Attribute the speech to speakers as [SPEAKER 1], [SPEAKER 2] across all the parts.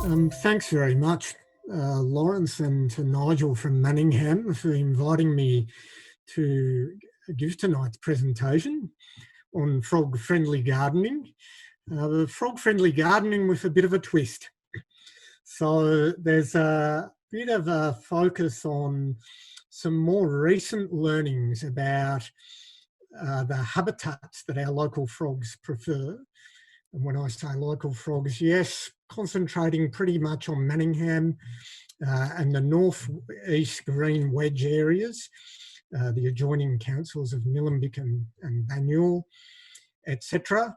[SPEAKER 1] Thanks very much, Lawrence, and to Nigel from Manningham for inviting me to give tonight's presentation on frog-friendly gardening. Frog-friendly gardening with a bit of a twist. So there's a bit of a focus on some more recent learnings about the habitats that our local frogs prefer. And when I say local frogs, yes, concentrating pretty much on Manningham and the North East Green Wedge areas, the adjoining councils of Nillumbik and BANJO, etc.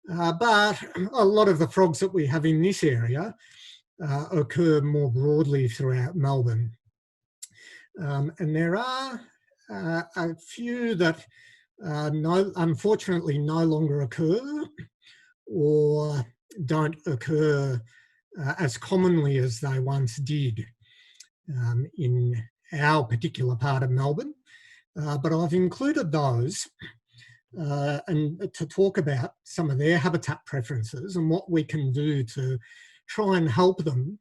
[SPEAKER 1] But a lot of the frogs that we have in this area occur more broadly throughout Melbourne. And there are a few that unfortunately no longer occur or don't occur as commonly as they once did in our particular part of Melbourne. But I've included those and to talk about some of their habitat preferences and what we can do to try and help them,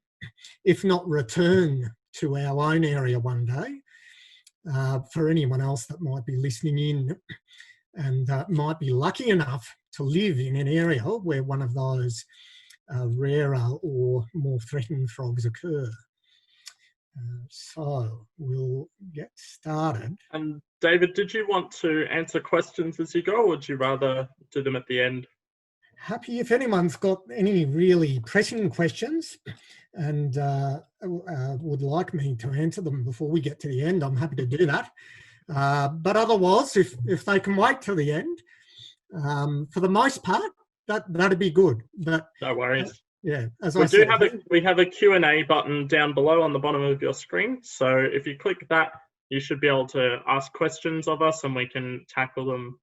[SPEAKER 1] if not return to our own area one day. For anyone else that might be listening in and might be lucky enough to live in an area where one of those rarer or more threatened frogs occur. So we'll get started.
[SPEAKER 2] And David, did you want to answer questions as you go, or would you rather do them at the end?
[SPEAKER 1] Happy if anyone's got any really pressing questions and would like me to answer them before we get to the end, I'm happy to do that. But otherwise, if they can wait till the end, for the most part, that'd be good. But
[SPEAKER 2] no worries.
[SPEAKER 1] Yeah, as
[SPEAKER 2] we do have we have a Q&A button down below on the bottom of your screen. So if you click that, you should be able to ask questions of us, and we can tackle them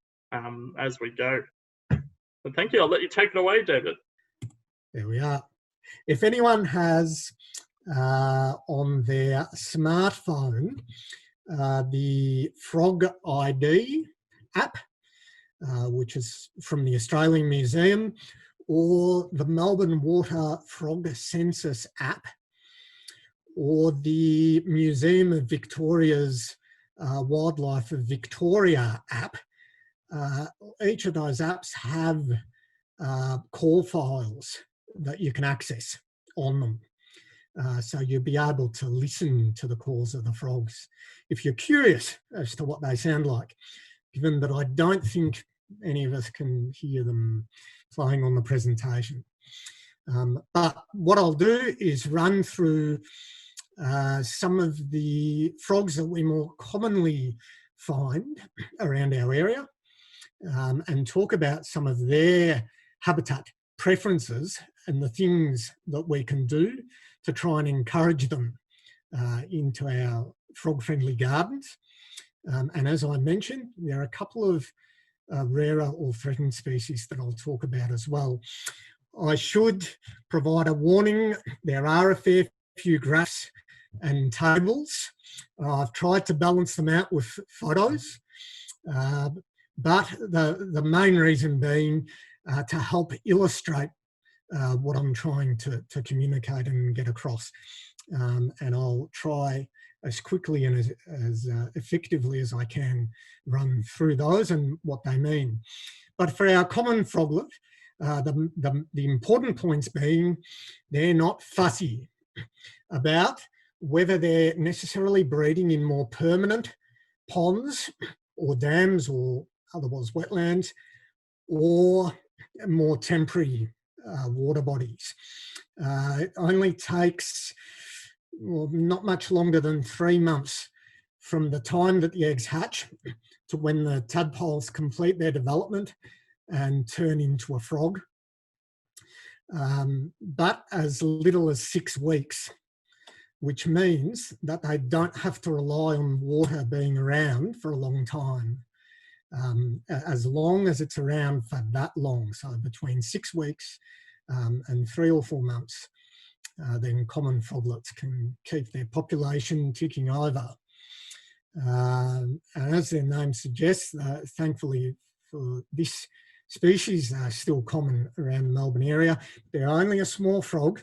[SPEAKER 2] as we go. But thank you. I'll let you take it away, David.
[SPEAKER 1] There we are. If anyone has on their smartphone the Frog ID app, which is from the Australian Museum, or the Melbourne Water Frog Census app, or the Museum of Victoria's Wildlife of Victoria app, each of those apps have call files that you can access on them. So you'll be able to listen to the calls of the frogs if you're curious as to what they sound like, given that I don't think any of us can hear them playing on the presentation. But what I'll do is run through some of the frogs that we more commonly find around our area and talk about some of their habitat preferences and the things that we can do to try and encourage them into our frog-friendly gardens. And as I mentioned, there are a couple of rarer or threatened species that I'll talk about as well. I should provide a warning. There are a fair few graphs and tables. I've tried to balance them out with photos, but the main reason being to help illustrate what I'm trying to communicate and get across. And I'll try as quickly and as effectively as I can run through those and what they mean. But for our common froglet, the important points being they're not fussy about whether they're necessarily breeding in more permanent ponds or dams or otherwise wetlands, or more temporary water bodies. It only takes not much longer than 3 months from the time that the eggs hatch to when the tadpoles complete their development and turn into a frog. But as little as 6 weeks, which means that they don't have to rely on water being around for a long time. As long as it's around for that long, so between 6 weeks and 3 or 4 months, then common froglets can keep their population ticking over. And as their name suggests, thankfully for this species, are still common around the Melbourne area. They're only a small frog,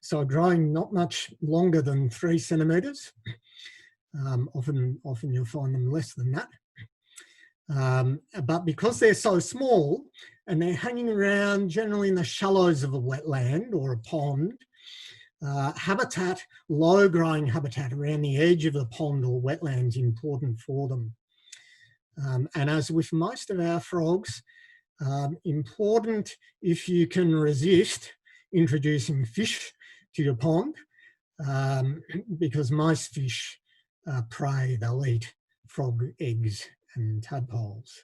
[SPEAKER 1] so growing not much longer than 3 centimetres. Often you'll find them less than that. But because they're so small and they're hanging around generally in the shallows of a wetland or a pond, habitat, low growing habitat around the edge of the pond or wetland is important for them. And as with most of our frogs, important if you can resist introducing fish to your pond, because most fish prey, they'll eat frog eggs and tadpoles.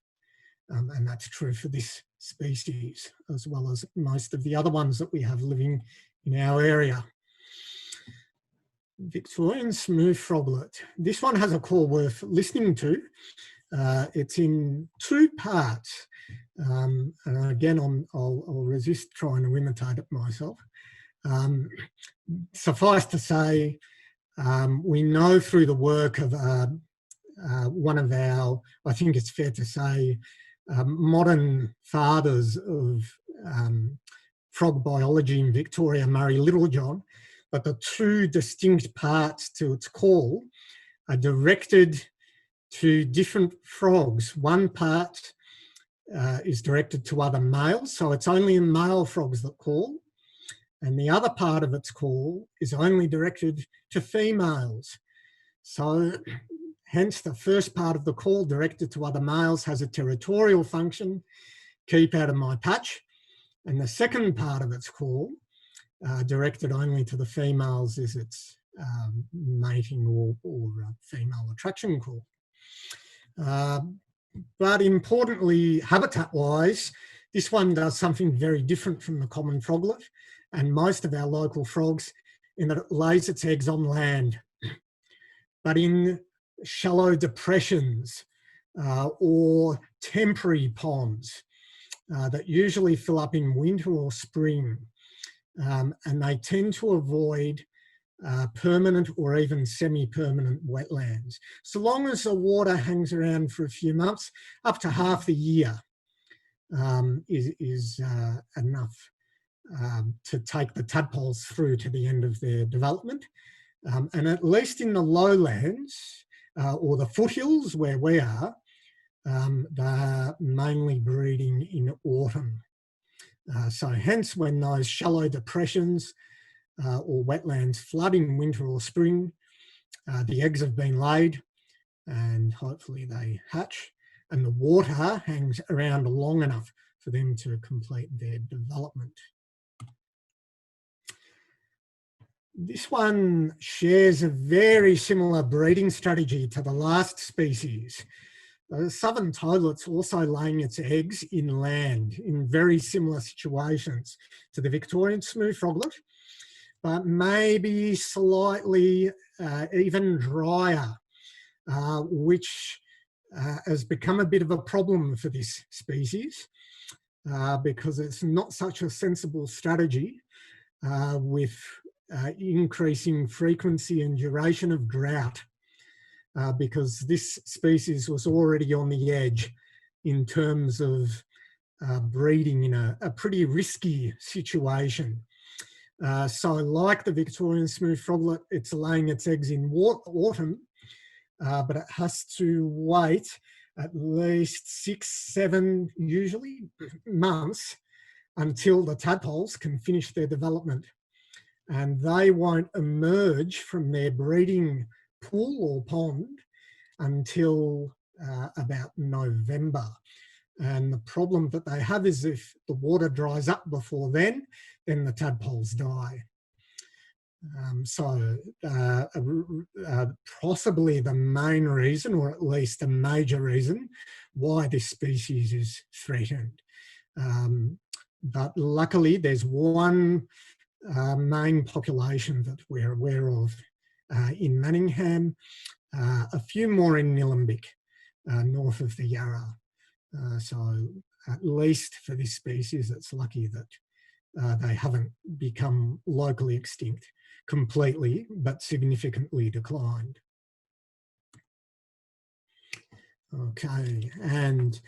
[SPEAKER 1] And that's true for this species, as well as most of the other ones that we have living in our area. Victorian smooth froglet. This one has a call worth listening to. It's in 2 parts. And again, I'll resist trying to imitate it myself. Suffice to say, we know through the work of one of our, I think it's fair to say, modern fathers of frog biology in Victoria, Murray Littlejohn, but the 2 distinct parts to its call are directed to different frogs. One part is directed to other males, so it's only male frogs that call, and the other part of its call is only directed to females. So hence the first part of the call directed to other males has a territorial function, keep out of my patch, and the second part of its call directed only to the females is its mating or female attraction call. But importantly, habitat-wise, this one does something very different from the common froglet and most of our local frogs, in that it lays its eggs on land, but in shallow depressions or temporary ponds that usually fill up in winter or spring, and they tend to avoid permanent or even semi-permanent wetlands. So long as the water hangs around for a few months, up to half the year is enough to take the tadpoles through to the end of their development. And at least in the lowlands or the foothills where we are, they're mainly breeding in autumn. So hence when those shallow depressions or wetlands flood in winter or spring, the eggs have been laid and hopefully they hatch and the water hangs around long enough for them to complete their development. This one shares a very similar breeding strategy to the last species. The southern toadlet's also laying its eggs inland in very similar situations to the Victorian smooth froglet, but maybe slightly even drier, which has become a bit of a problem for this species because it's not such a sensible strategy with increasing frequency and duration of drought, because this species was already on the edge in terms of breeding in a pretty risky situation. So like the Victorian smooth froglet, it's laying its eggs in autumn, but it has to wait at least 6, 7, usually, months until the tadpoles can finish their development. And they won't emerge from their breeding pool or pond until about November. And the problem that they have is if the water dries up before then the tadpoles die. So possibly the main reason, or at least a major reason, why this species is threatened. But luckily there's one main population that we're aware of in Manningham, a few more in Nillumbik, north of the Yarra. So at least for this species, it's lucky that they haven't become locally extinct completely, but significantly declined. Okay, and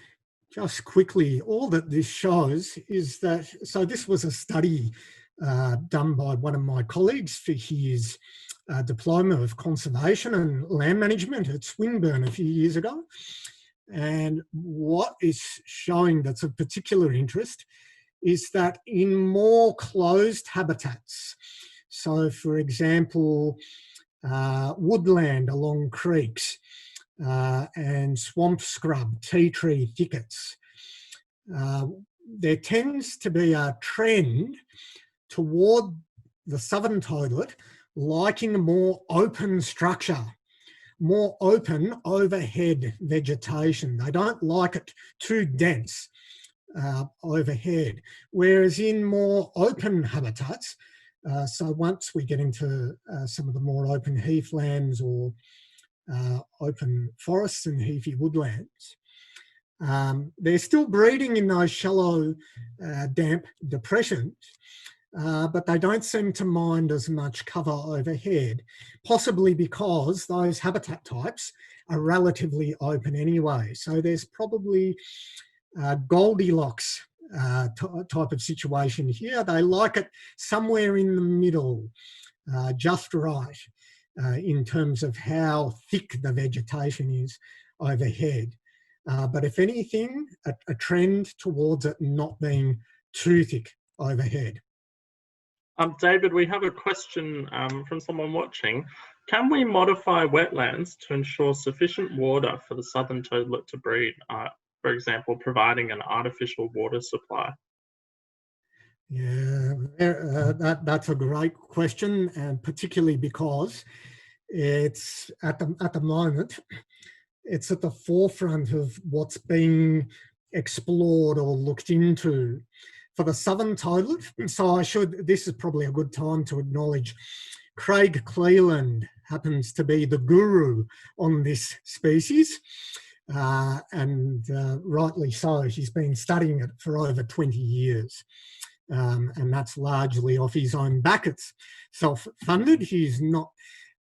[SPEAKER 1] just quickly, all that this shows is that, so this was a study done by one of my colleagues for his Diploma of Conservation and Land Management at Swinburne a few years ago. And what is showing that's of particular interest is that in more closed habitats, so for example, woodland along creeks and swamp scrub, tea tree thickets, there tends to be a trend toward the southern toadlet liking a more open structure, more open overhead vegetation. They don't like it too dense overhead, whereas in more open habitats, so once we get into some of the more open heathlands or open forests and heathy woodlands, they're still breeding in those shallow, damp depressions, but they don't seem to mind as much cover overhead, possibly because those habitat types are relatively open anyway. So there's probably Goldilocks type of situation here. They like it somewhere in the middle, just right, in terms of how thick the vegetation is overhead. But if anything, a trend towards it not being too thick overhead.
[SPEAKER 2] David, we have a question from someone watching. Can we modify wetlands to ensure sufficient water for the southern toadlet to breed? For example, providing an artificial water supply?
[SPEAKER 1] Yeah, that's a great question, and particularly because it's at the moment, it's at the forefront of what's being explored or looked into for the southern toadlet. So this is probably a good time to acknowledge Craig Cleland happens to be the guru on this species. And rightly so, he's been studying it for over 20 years. And that's largely off his own back. It's self-funded. He's not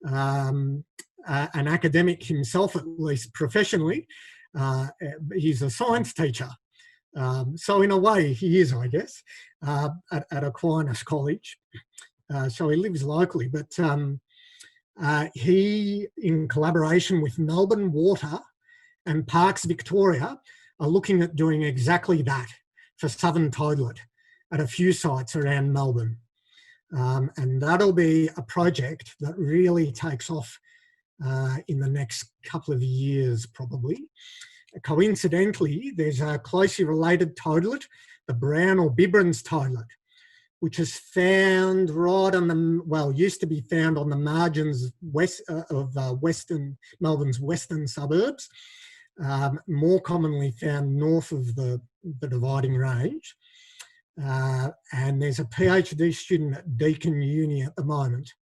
[SPEAKER 1] an academic himself, at least professionally. He's a science teacher. So in a way, he is, I guess, at Aquinas College. So he lives locally, but he, in collaboration with Melbourne Water and Parks Victoria, are looking at doing exactly that for southern toadlet at a few sites around Melbourne. And that'll be a project that really takes off in the next couple of years, probably. Coincidentally, there's a closely related toadlet, the brown or Bibberns toadlet, which is found right on the, well, used to be found on the margins of Melbourne's western suburbs, more commonly found north of the Dividing Range. And there's a PhD student at Deakin Uni at the moment,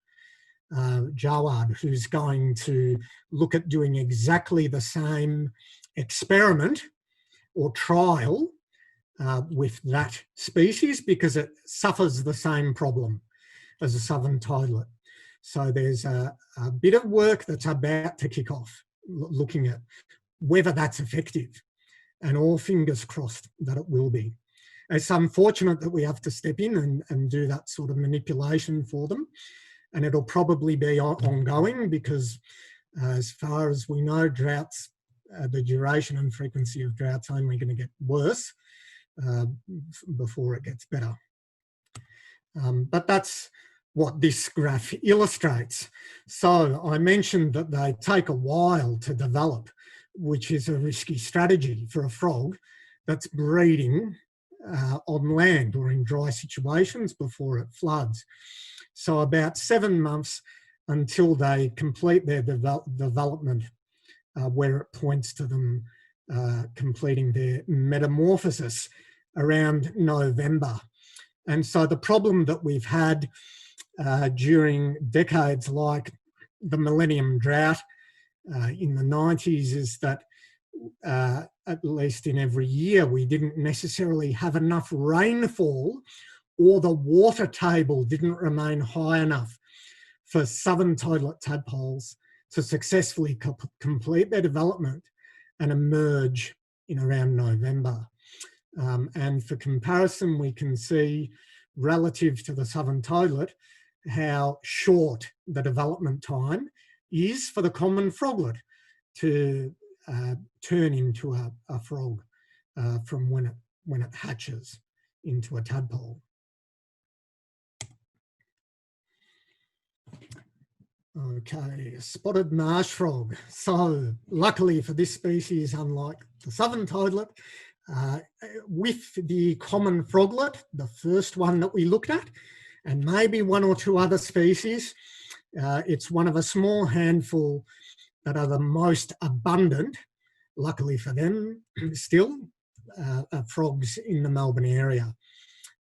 [SPEAKER 1] Jawad, who's going to look at doing exactly the same experiment or trial with that species, because it suffers the same problem as a southern toadlet. So there's a bit of work that's about to kick off, looking at whether that's effective, and all fingers crossed that it will be. It's unfortunate that we have to step in and do that sort of manipulation for them, and it'll probably be ongoing because as far as we know, droughts, the duration and frequency of droughts only going to get worse before it gets better. But that's what this graph illustrates. So I mentioned that they take a while to develop, which is a risky strategy for a frog that's breeding on land or in dry situations before it floods. So about 7 months until they complete their development, where it points to them completing their metamorphosis around November. And so the problem that we've had during decades like the Millennium Drought in the 90s is that at least in every year, we didn't necessarily have enough rainfall, or the water table didn't remain high enough for southern toadlet tadpoles to successfully complete their development and emerge in around November. And for comparison, we can see relative to the southern toadlet, how short the development time is for the common froglet to turn into a frog from when it hatches into a tadpole. Okay, spotted marsh frog. So luckily for this species, unlike the southern toadlet, with the common froglet, the first one that we looked at, and maybe one or two other species, it's one of a small handful that are the most abundant, luckily for them still, frogs in the Melbourne area,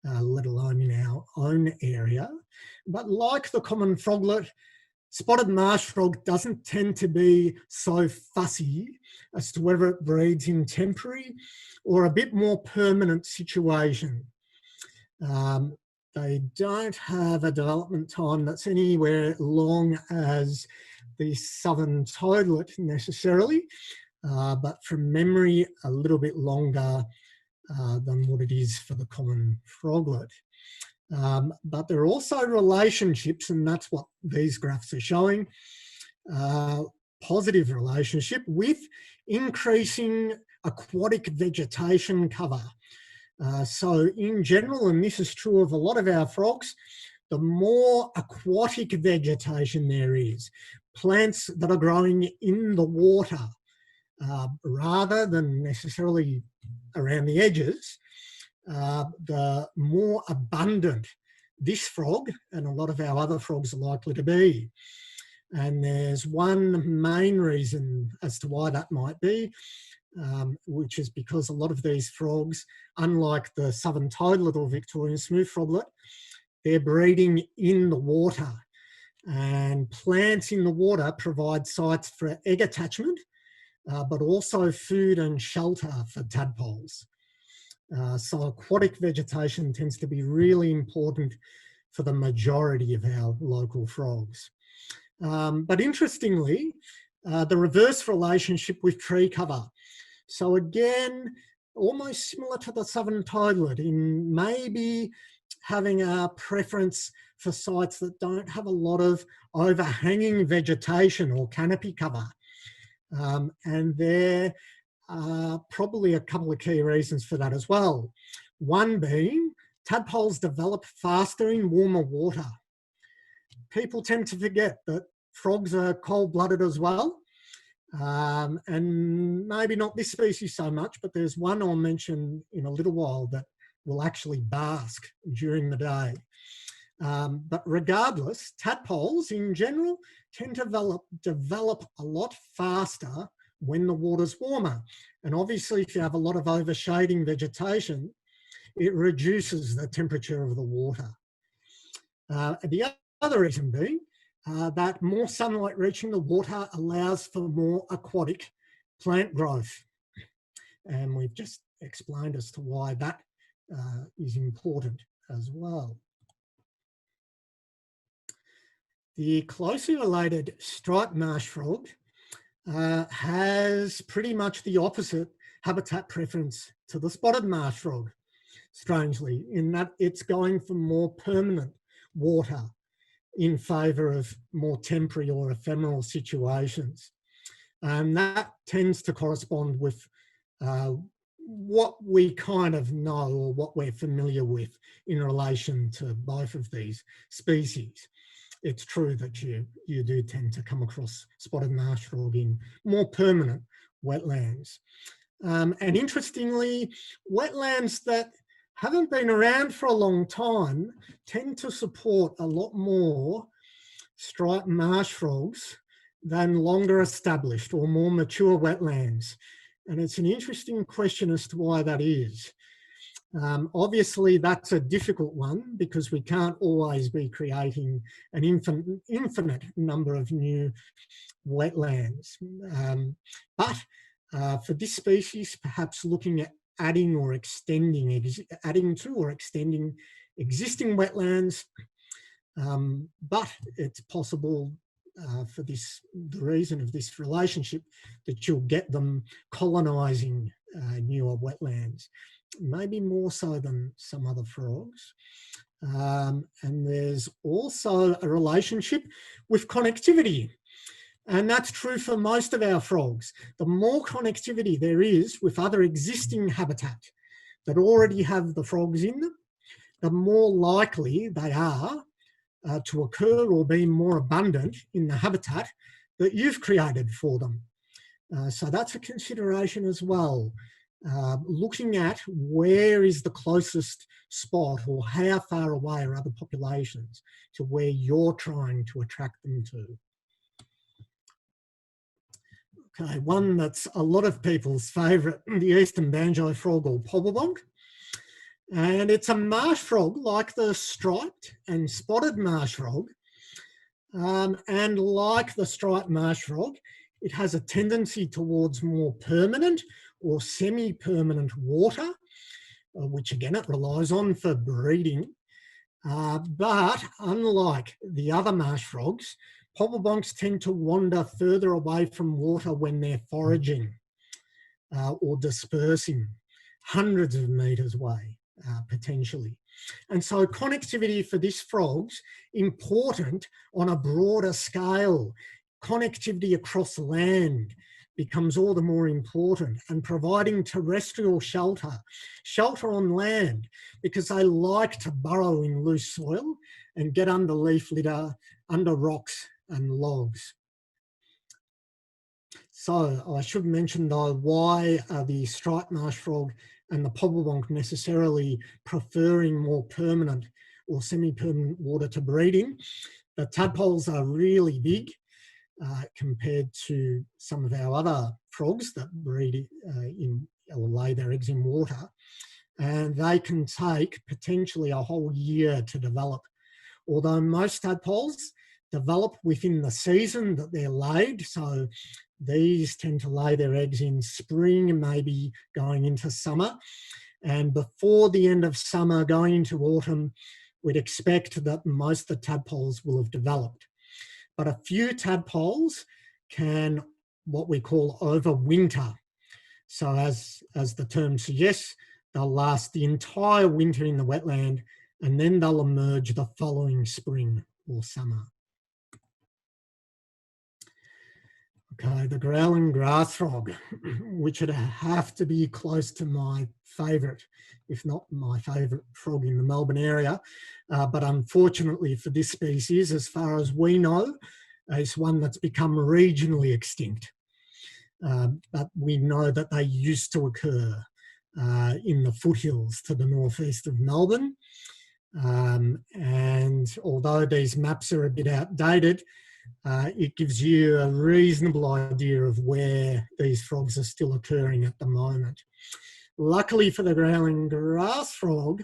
[SPEAKER 1] let alone in our own area. But like the common froglet, spotted marsh frog doesn't tend to be so fussy as to whether it breeds in temporary or a bit more permanent situation. They don't have a development time that's anywhere long as the southern toadlet necessarily, but from memory a little bit longer than what it is for the common froglet. But there are also relationships, and that's what these graphs are showing, positive relationship with increasing aquatic vegetation cover. So in general, and this is true of a lot of our frogs, the more aquatic vegetation there is, plants that are growing in the water rather than necessarily around the edges, the more abundant this frog and a lot of our other frogs are likely to be. And there's one main reason as to why that might be, which is because a lot of these frogs, unlike the southern toadlet or Victorian smooth froglet, they're breeding in the water. And plants in the water provide sites for egg attachment, but also food and shelter for tadpoles. So aquatic vegetation tends to be really important for the majority of our local frogs. But interestingly, the reverse relationship with tree cover. So again, almost similar to the southern toadlet in maybe having a preference for sites that don't have a lot of overhanging vegetation or canopy cover. And there are probably a couple of key reasons for that as well. One being, tadpoles develop faster in warmer water. People tend to forget that frogs are cold-blooded as well. And maybe not this species so much, but there's one I'll mention in a little while that will actually bask during the day. But regardless, tadpoles in general tend to develop a lot faster when the water's warmer. And obviously, if you have a lot of overshading vegetation, it reduces the temperature of the water. The other reason being that more sunlight reaching the water allows for more aquatic plant growth. And we've just explained as to why that is important as well. The closely related striped marsh frog has pretty much the opposite habitat preference to the spotted marsh frog, strangely, in that it's going for more permanent water in favour of more temporary or ephemeral situations. And that tends to correspond with what we kind of know or what we're familiar with in relation to both of these species. It's true that you do tend to come across spotted marsh frog in more permanent wetlands. And interestingly, wetlands that haven't been around for a long time tend to support a lot more striped marsh frogs than longer established or more mature wetlands. And it's an interesting question as to why that is. Obviously, that's a difficult one because we can't always be creating an infinite number of new wetlands. But for this species, perhaps looking at adding or extending, adding to or extending existing wetlands, but it's possible for the reason of this relationship that you'll get them colonising newer wetlands, maybe more so than some other frogs. And there's also a relationship with connectivity. And that's true for most of our frogs. The more connectivity there is with other existing habitat that already have the frogs in them, the more likely they are to occur or be more abundant in the habitat that you've created for them. So that's a consideration as well. Looking at where is the closest spot or how far away are other populations to where you're trying to attract them to. Okay, one that's a lot of people's favourite, the eastern banjo frog or Pobblebonk. And it's a marsh frog like the striped and spotted marsh frog. And like the striped marsh frog, it has a tendency towards more permanent or semi-permanent water, which again it relies on for breeding. But unlike the other marsh frogs, Pobblebonks tend to wander further away from water when they're foraging or dispersing, hundreds of metres away, potentially. And so connectivity for this frog's important on a broader scale. Connectivity across land becomes all the more important, and providing terrestrial shelter on land, because they like to burrow in loose soil and get under leaf litter, under rocks and logs. So I should mention though, why are the striped marsh frog and the Pobblebonk necessarily preferring more permanent or semi-permanent water to breeding? The tadpoles are really big compared to some of our other frogs that breed in or lay their eggs in water, and they can take potentially a whole year to develop. Although most tadpoles develop within the season that they're laid, so these tend to lay their eggs in spring, maybe going into summer, and before the end of summer, going into autumn, we'd expect that most of the tadpoles will have developed. But a few tadpoles can, what we call, overwinter. So as the term suggests, they'll last the entire winter in the wetland, and then they'll emerge the following spring or summer. Okay, the growling grass frog, which would have to be close to my favourite, if not my favourite frog in the Melbourne area. But unfortunately for this species, as far as we know, it's one that's become regionally extinct. But we know that they used to occur in the foothills to the northeast of Melbourne. And although these maps are a bit outdated, it gives you a reasonable idea of where these frogs are still occurring at the moment. Luckily for the growling grass frog,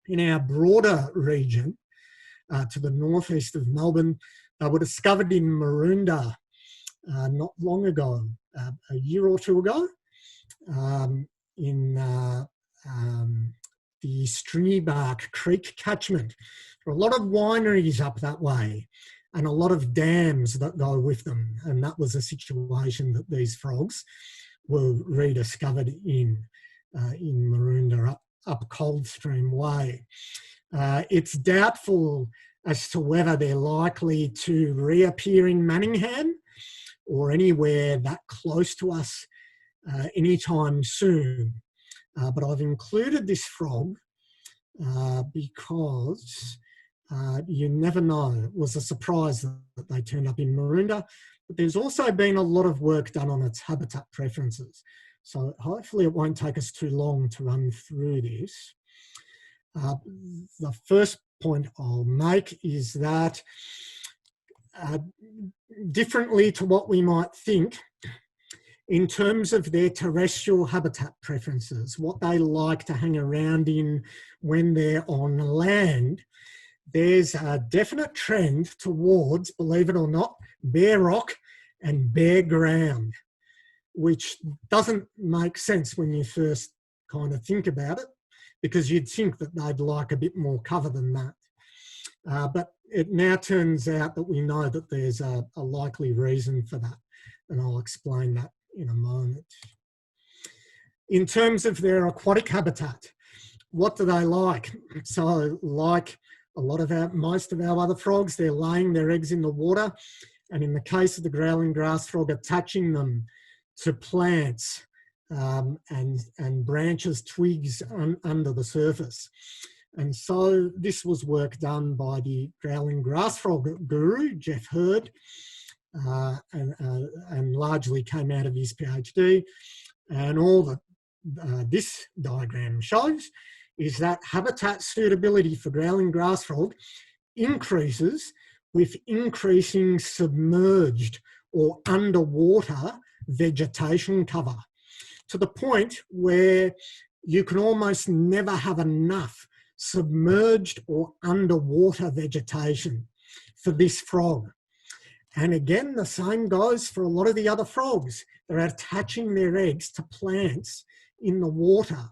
[SPEAKER 1] in our broader region, to the northeast of Melbourne, they were discovered in Maroondah not long ago, a year or two ago, in the Stringybark Creek catchment. There are a lot of wineries up that way, and a lot of dams that go with them. And that was a situation that these frogs were rediscovered in Maroondah up Coldstream Way. It's doubtful as to whether they're likely to reappear in Manningham or anywhere that close to us anytime soon. But I've included this frog because you never know. It was a surprise that they turned up in Maroondah, but there's also been a lot of work done on its habitat preferences. So hopefully it won't take us too long to run through this. The first point I'll make is that differently to what we might think, in terms of their terrestrial habitat preferences, what they like to hang around in when they're on land, there's a definite trend towards, believe it or not, bare rock and bare ground, which doesn't make sense when you first kind of think about it, because you'd think that they'd like a bit more cover than that. But it now turns out that we know that there's a likely reason for that, and I'll explain that in a moment. In terms of their aquatic habitat, what do they like? So like most of our other frogs, they're laying their eggs in the water, and in the case of the growling grass frog, attaching them to plants and branches, twigs under the surface. And so this was work done by the growling grass frog guru, Jeff Hurd, and largely came out of his PhD. And all that this diagram shows is that habitat suitability for growling grass frog increases with increasing submerged or underwater vegetation cover, to the point where you can almost never have enough submerged or underwater vegetation for this frog. And again, the same goes for a lot of the other frogs. They're attaching their eggs to plants in the water.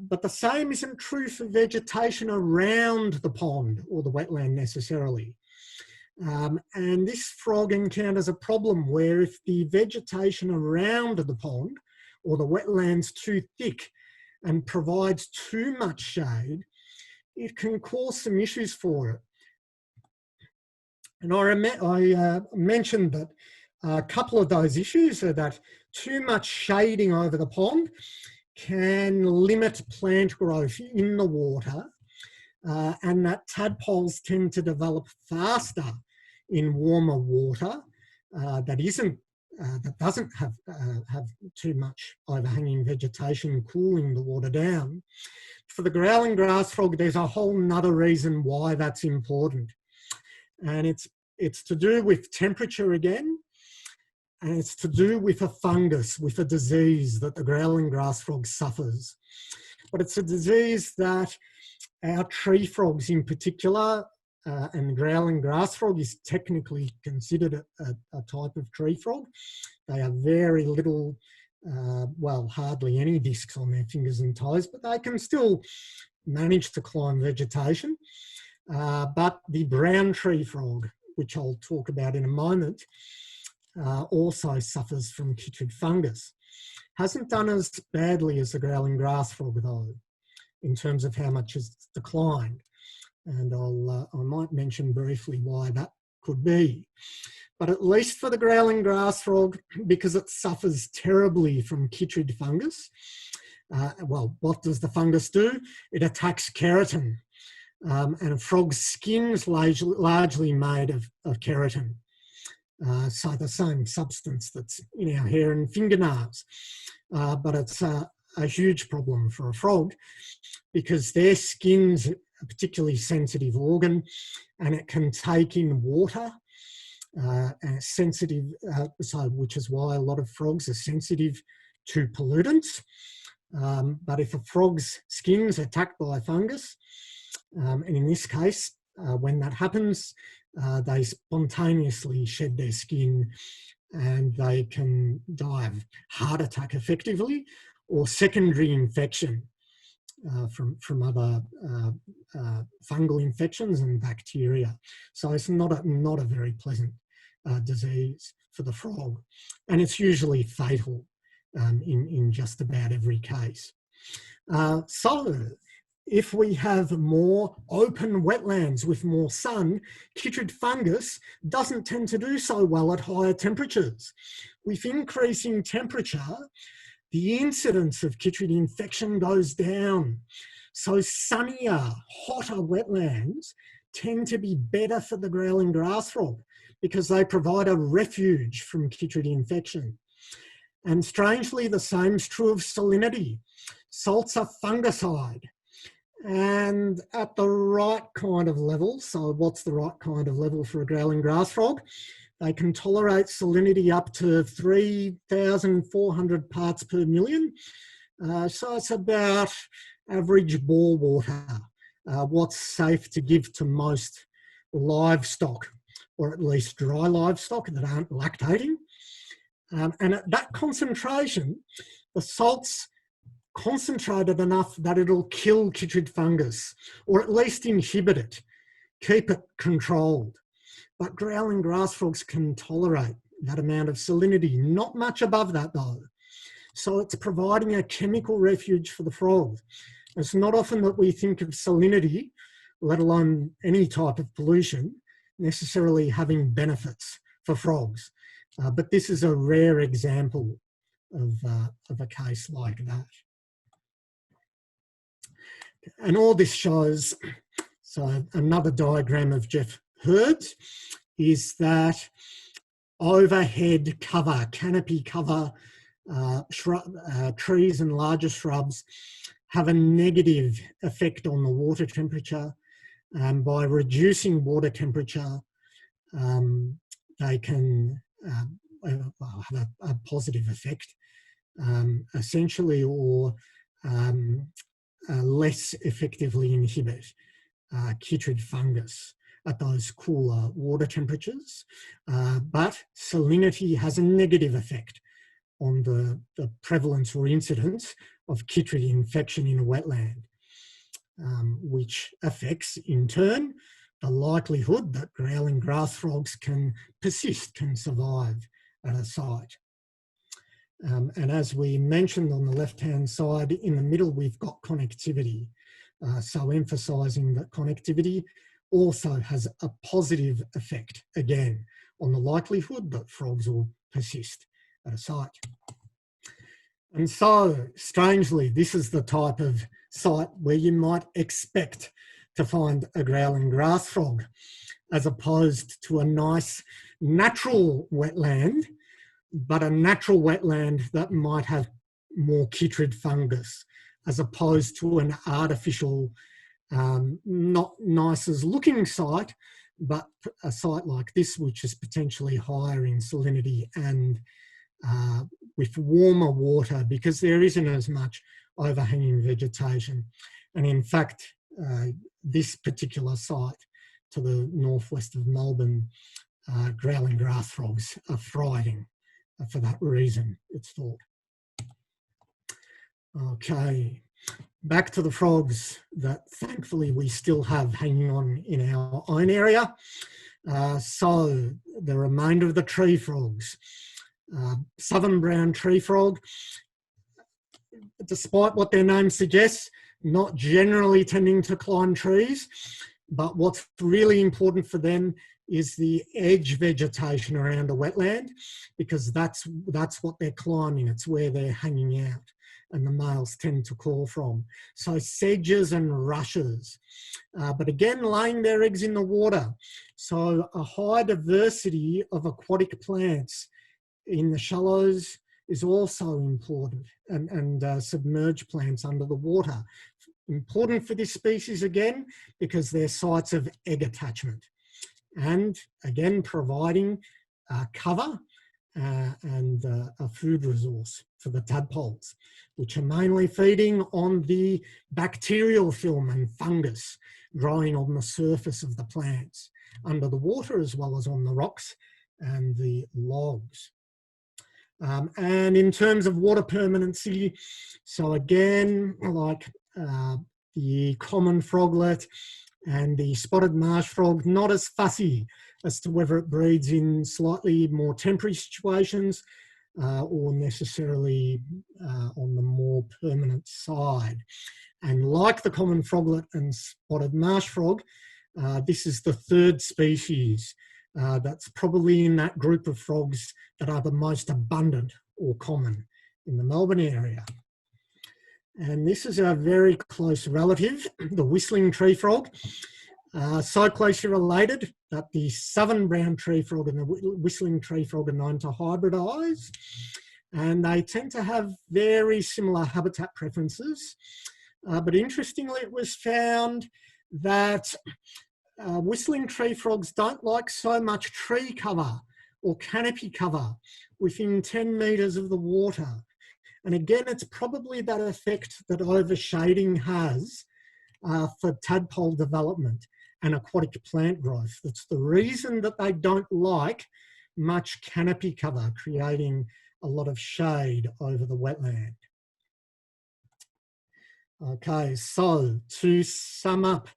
[SPEAKER 1] But the same isn't true for vegetation around the pond or the wetland necessarily. And this frog encounters a problem where if the vegetation around the pond or the wetland's too thick and provides too much shade, it can cause some issues for it. And I mentioned that a couple of those issues are that too much shading over the pond can limit plant growth in the water, and that tadpoles tend to develop faster in warmer water that doesn't have too much overhanging vegetation cooling the water down. For the growling grass frog, there's a whole nother reason why that's important. And it's to do with temperature again, and it's to do with a fungus, with a disease that the growling grass frog suffers. But it's a disease that our tree frogs in particular, and the growling grass frog is technically considered a type of tree frog. They have very little, well, hardly any discs on their fingers and toes, but they can still manage to climb vegetation. But the brown tree frog, which I'll talk about in a moment, also suffers from chytrid fungus. Hasn't done as badly as the growling grass frog though, in terms of how much it's declined. And I might mention briefly why that could be. But at least for the growling grass frog, because it suffers terribly from chytrid fungus, well, what does the fungus do? It attacks keratin. And a frog's skin's largely made of keratin. So the same substance that's in our hair and fingernails. But it's a huge problem for a frog because their skin's a particularly sensitive organ, and it can take in water, and it's sensitive, which is why a lot of frogs are sensitive to pollutants. But if a frog's skin's attacked by a fungus, and in this case, when that happens, they spontaneously shed their skin and they can die of heart attack effectively, or secondary infection from other fungal infections and bacteria. So it's not a very pleasant disease for the frog, and it's usually fatal in just about every case. So if we have more open wetlands with more sun, chytrid fungus doesn't tend to do so well at higher temperatures. With increasing temperature, the incidence of chytrid infection goes down. So sunnier, hotter wetlands tend to be better for the growling grass frog because they provide a refuge from chytrid infection. And strangely, the same's true of salinity. Salt's a fungicide. And at the right kind of level, so what's the right kind of level for a growling grass frog? They can tolerate salinity up to 3,400 parts per million. So it's about average bore water, what's safe to give to most livestock, or at least dry livestock that aren't lactating. And at that concentration, the salt's concentrated enough that it'll kill chytrid fungus, or at least inhibit it, keep it controlled. But growling grass frogs can tolerate that amount of salinity, not much above that though. So it's providing a chemical refuge for the frog. It's not often that we think of salinity, let alone any type of pollution, necessarily having benefits for frogs. But this is a rare example of a case like that. And all this shows, so another diagram of Jeff Hurd's, is that overhead cover, canopy cover, trees and larger shrubs have a negative effect on the water temperature. And by reducing water temperature, they can have a positive effect, essentially, or less effectively inhibit chytrid fungus at those cooler water temperatures. But salinity has a negative effect on the prevalence or incidence of chytrid infection in a wetland, which affects, in turn, the likelihood that growling grass frogs can persist, can survive at a site. And as we mentioned on the left-hand side, in the middle, we've got connectivity. So emphasising that connectivity also has a positive effect, again, on the likelihood that frogs will persist at a site. And so, strangely, this is the type of site where you might expect to find a growling grass frog, as opposed to a nice natural wetland, but a natural wetland that might have more chytrid fungus, as opposed to an artificial, not nice as looking site, but a site like this, which is potentially higher in salinity and with warmer water, because there isn't as much overhanging vegetation. And in fact, this particular site to the northwest of Melbourne, growling grass frogs are thriving for that reason, it's thought. Okay, back to the frogs that thankfully we still have hanging on in our own area. So the remainder of the tree frogs. Southern brown tree frog, despite what their name suggests, not generally tending to climb trees, but what's really important for them is the edge vegetation around a wetland, because that's what they're climbing, it's where they're hanging out, and the males tend to call from. So sedges and rushes, but again, laying their eggs in the water. So a high diversity of aquatic plants in the shallows is also important, and submerged plants under the water. Important for this species again, because they're sites of egg attachment. And again, providing cover and a food resource for the tadpoles, which are mainly feeding on the bacterial film and fungus growing on the surface of the plants, under the water as well as on the rocks and the logs. And in terms of water permanency, so again, like the common froglet and the spotted marsh frog, not as fussy as to whether it breeds in slightly more temporary situations or necessarily on the more permanent side. And like the common froglet and spotted marsh frog, this is the third species that's probably in that group of frogs that are the most abundant or common in the Melbourne area. And this is a very close relative, the whistling tree frog. So closely related that the southern brown tree frog and the whistling tree frog are known to hybridise, and they tend to have very similar habitat preferences. But interestingly, it was found that whistling tree frogs don't like so much tree cover or canopy cover within 10 metres of the water. And again, it's probably that effect that overshading has for tadpole development and aquatic plant growth. That's the reason that they don't like much canopy cover, creating a lot of shade over the wetland. Okay, so to sum up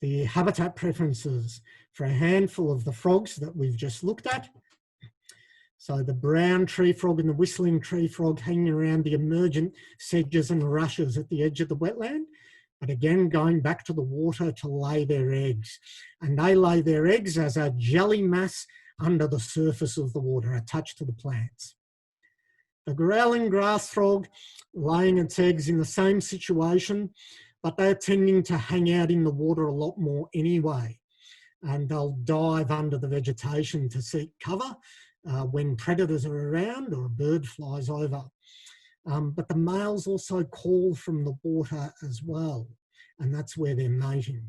[SPEAKER 1] the habitat preferences for a handful of the frogs that we've just looked at. So the brown tree frog and the whistling tree frog hanging around the emergent sedges and rushes at the edge of the wetland, but again, going back to the water to lay their eggs. And they lay their eggs as a jelly mass under the surface of the water, attached to the plants. The growling grass frog laying its eggs in the same situation, but they're tending to hang out in the water a lot more anyway. And they'll dive under the vegetation to seek cover when predators are around or a bird flies over. But the males also call from the water as well, and that's where they're mating.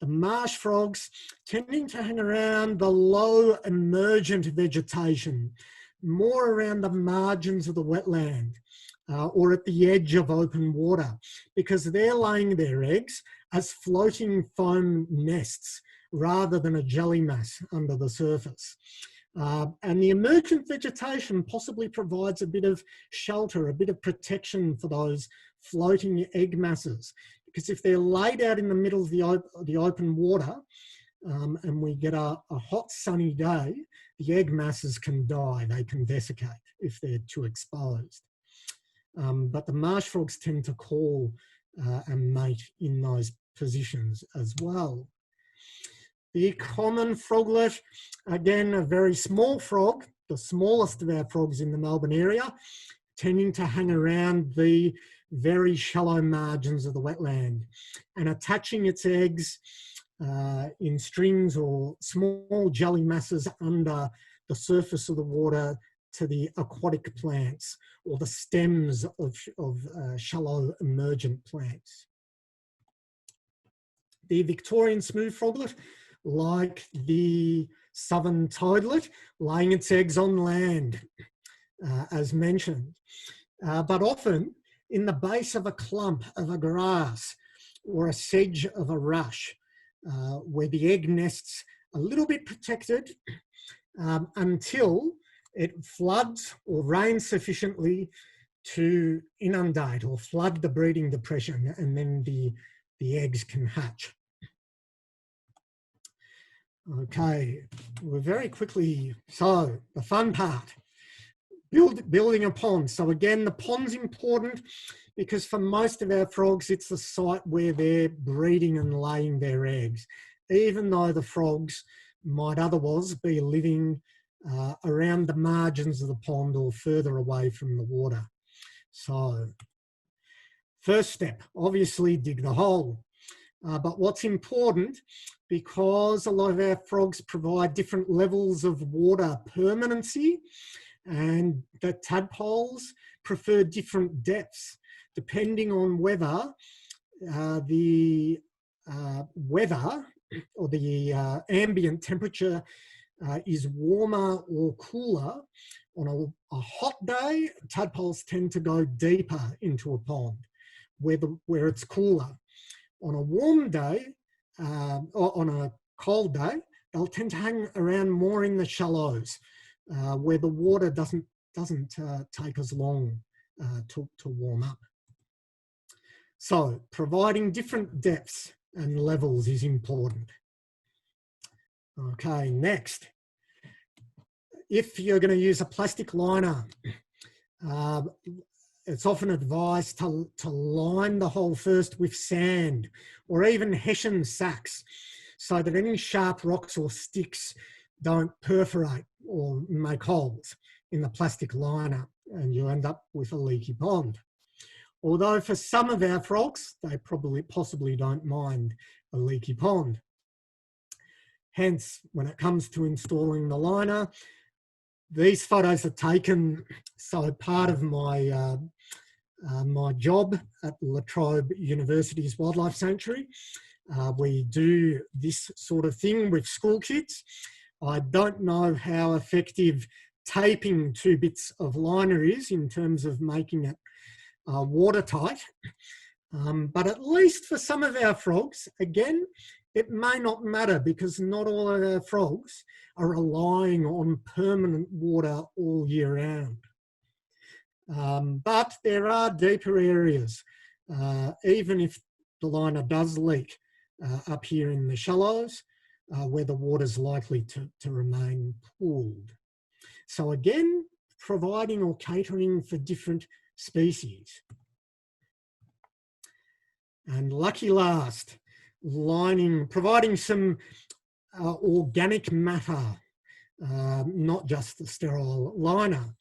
[SPEAKER 1] The marsh frogs tending to hang around the low emergent vegetation, more around the margins of the wetland or at the edge of open water, because they're laying their eggs as floating foam nests rather than a jelly mass under the surface. And the emergent vegetation possibly provides a bit of shelter, a bit of protection for those floating egg masses. Because if they're laid out in the middle of the open water and we get a hot sunny day, the egg masses can die, they can desiccate if they're too exposed. But the marsh frogs tend to call and mate in those positions as well. The common froglet, again, a very small frog, the smallest of our frogs in the Melbourne area, tending to hang around the very shallow margins of the wetland and attaching its eggs in strings or small jelly masses under the surface of the water to the aquatic plants or the stems of shallow emergent plants. The Victorian smooth froglet, like the southern toadlet, laying its eggs on land, as mentioned, but often in the base of a clump of a grass or a sedge of a rush, where the egg nests a little bit protected until it floods or rains sufficiently to inundate or flood the breeding depression, and then the eggs can hatch. Okay, we're very quickly, so the fun part, building a pond. So again, the pond's important because for most of our frogs, it's the site where they're breeding and laying their eggs, even though the frogs might otherwise be living around the margins of the pond or further away from the water. So first step, obviously dig the hole. But what's important, because a lot of our frogs provide different levels of water permanency, and the tadpoles prefer different depths depending on whether the weather or the ambient temperature is warmer or cooler. On a hot day, tadpoles tend to go deeper into a pond where it's cooler. On a warm day, or on a cold day, they'll tend to hang around more in the shallows, where the water doesn't take as long to warm up. So providing different depths and levels is important. Okay, next. If you're going to use a plastic liner, it's often advised to line the hole first with sand or even hessian sacks so that any sharp rocks or sticks don't perforate or make holes in the plastic liner and you end up with a leaky pond. Although for some of our frogs, they possibly don't mind a leaky pond. Hence, when it comes to installing the liner, these photos are taken, so part of my my job at La Trobe University's Wildlife Sanctuary. We do this sort of thing with school kids. I don't know how effective taping 2 bits of liner is in terms of making it watertight, but at least for some of our frogs, again, it may not matter because not all of our frogs are relying on permanent water all year round. But there are deeper areas, even if the liner does leak up here in the shallows, where the water's likely to remain pooled. So again, providing or catering for different species. And lucky last, providing some organic matter, not just the sterile liner.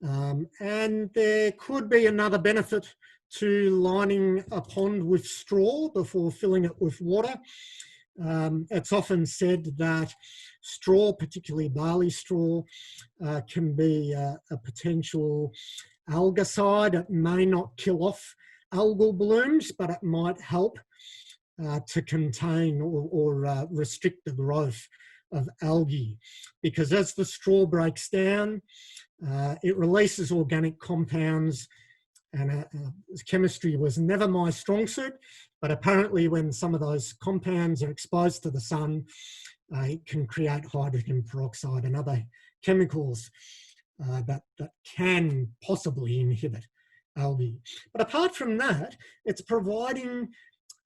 [SPEAKER 1] And there could be another benefit to lining a pond with straw before filling it with water. It's often said that straw, particularly barley straw, can be a potential algicide. It may not kill off algal blooms, but it might help to contain or restrict the growth of algae, because as the straw breaks down, it releases organic compounds, and chemistry was never my strong suit, but apparently when some of those compounds are exposed to the sun, it can create hydrogen peroxide and other chemicals that can possibly inhibit algae. But apart from that, it's providing,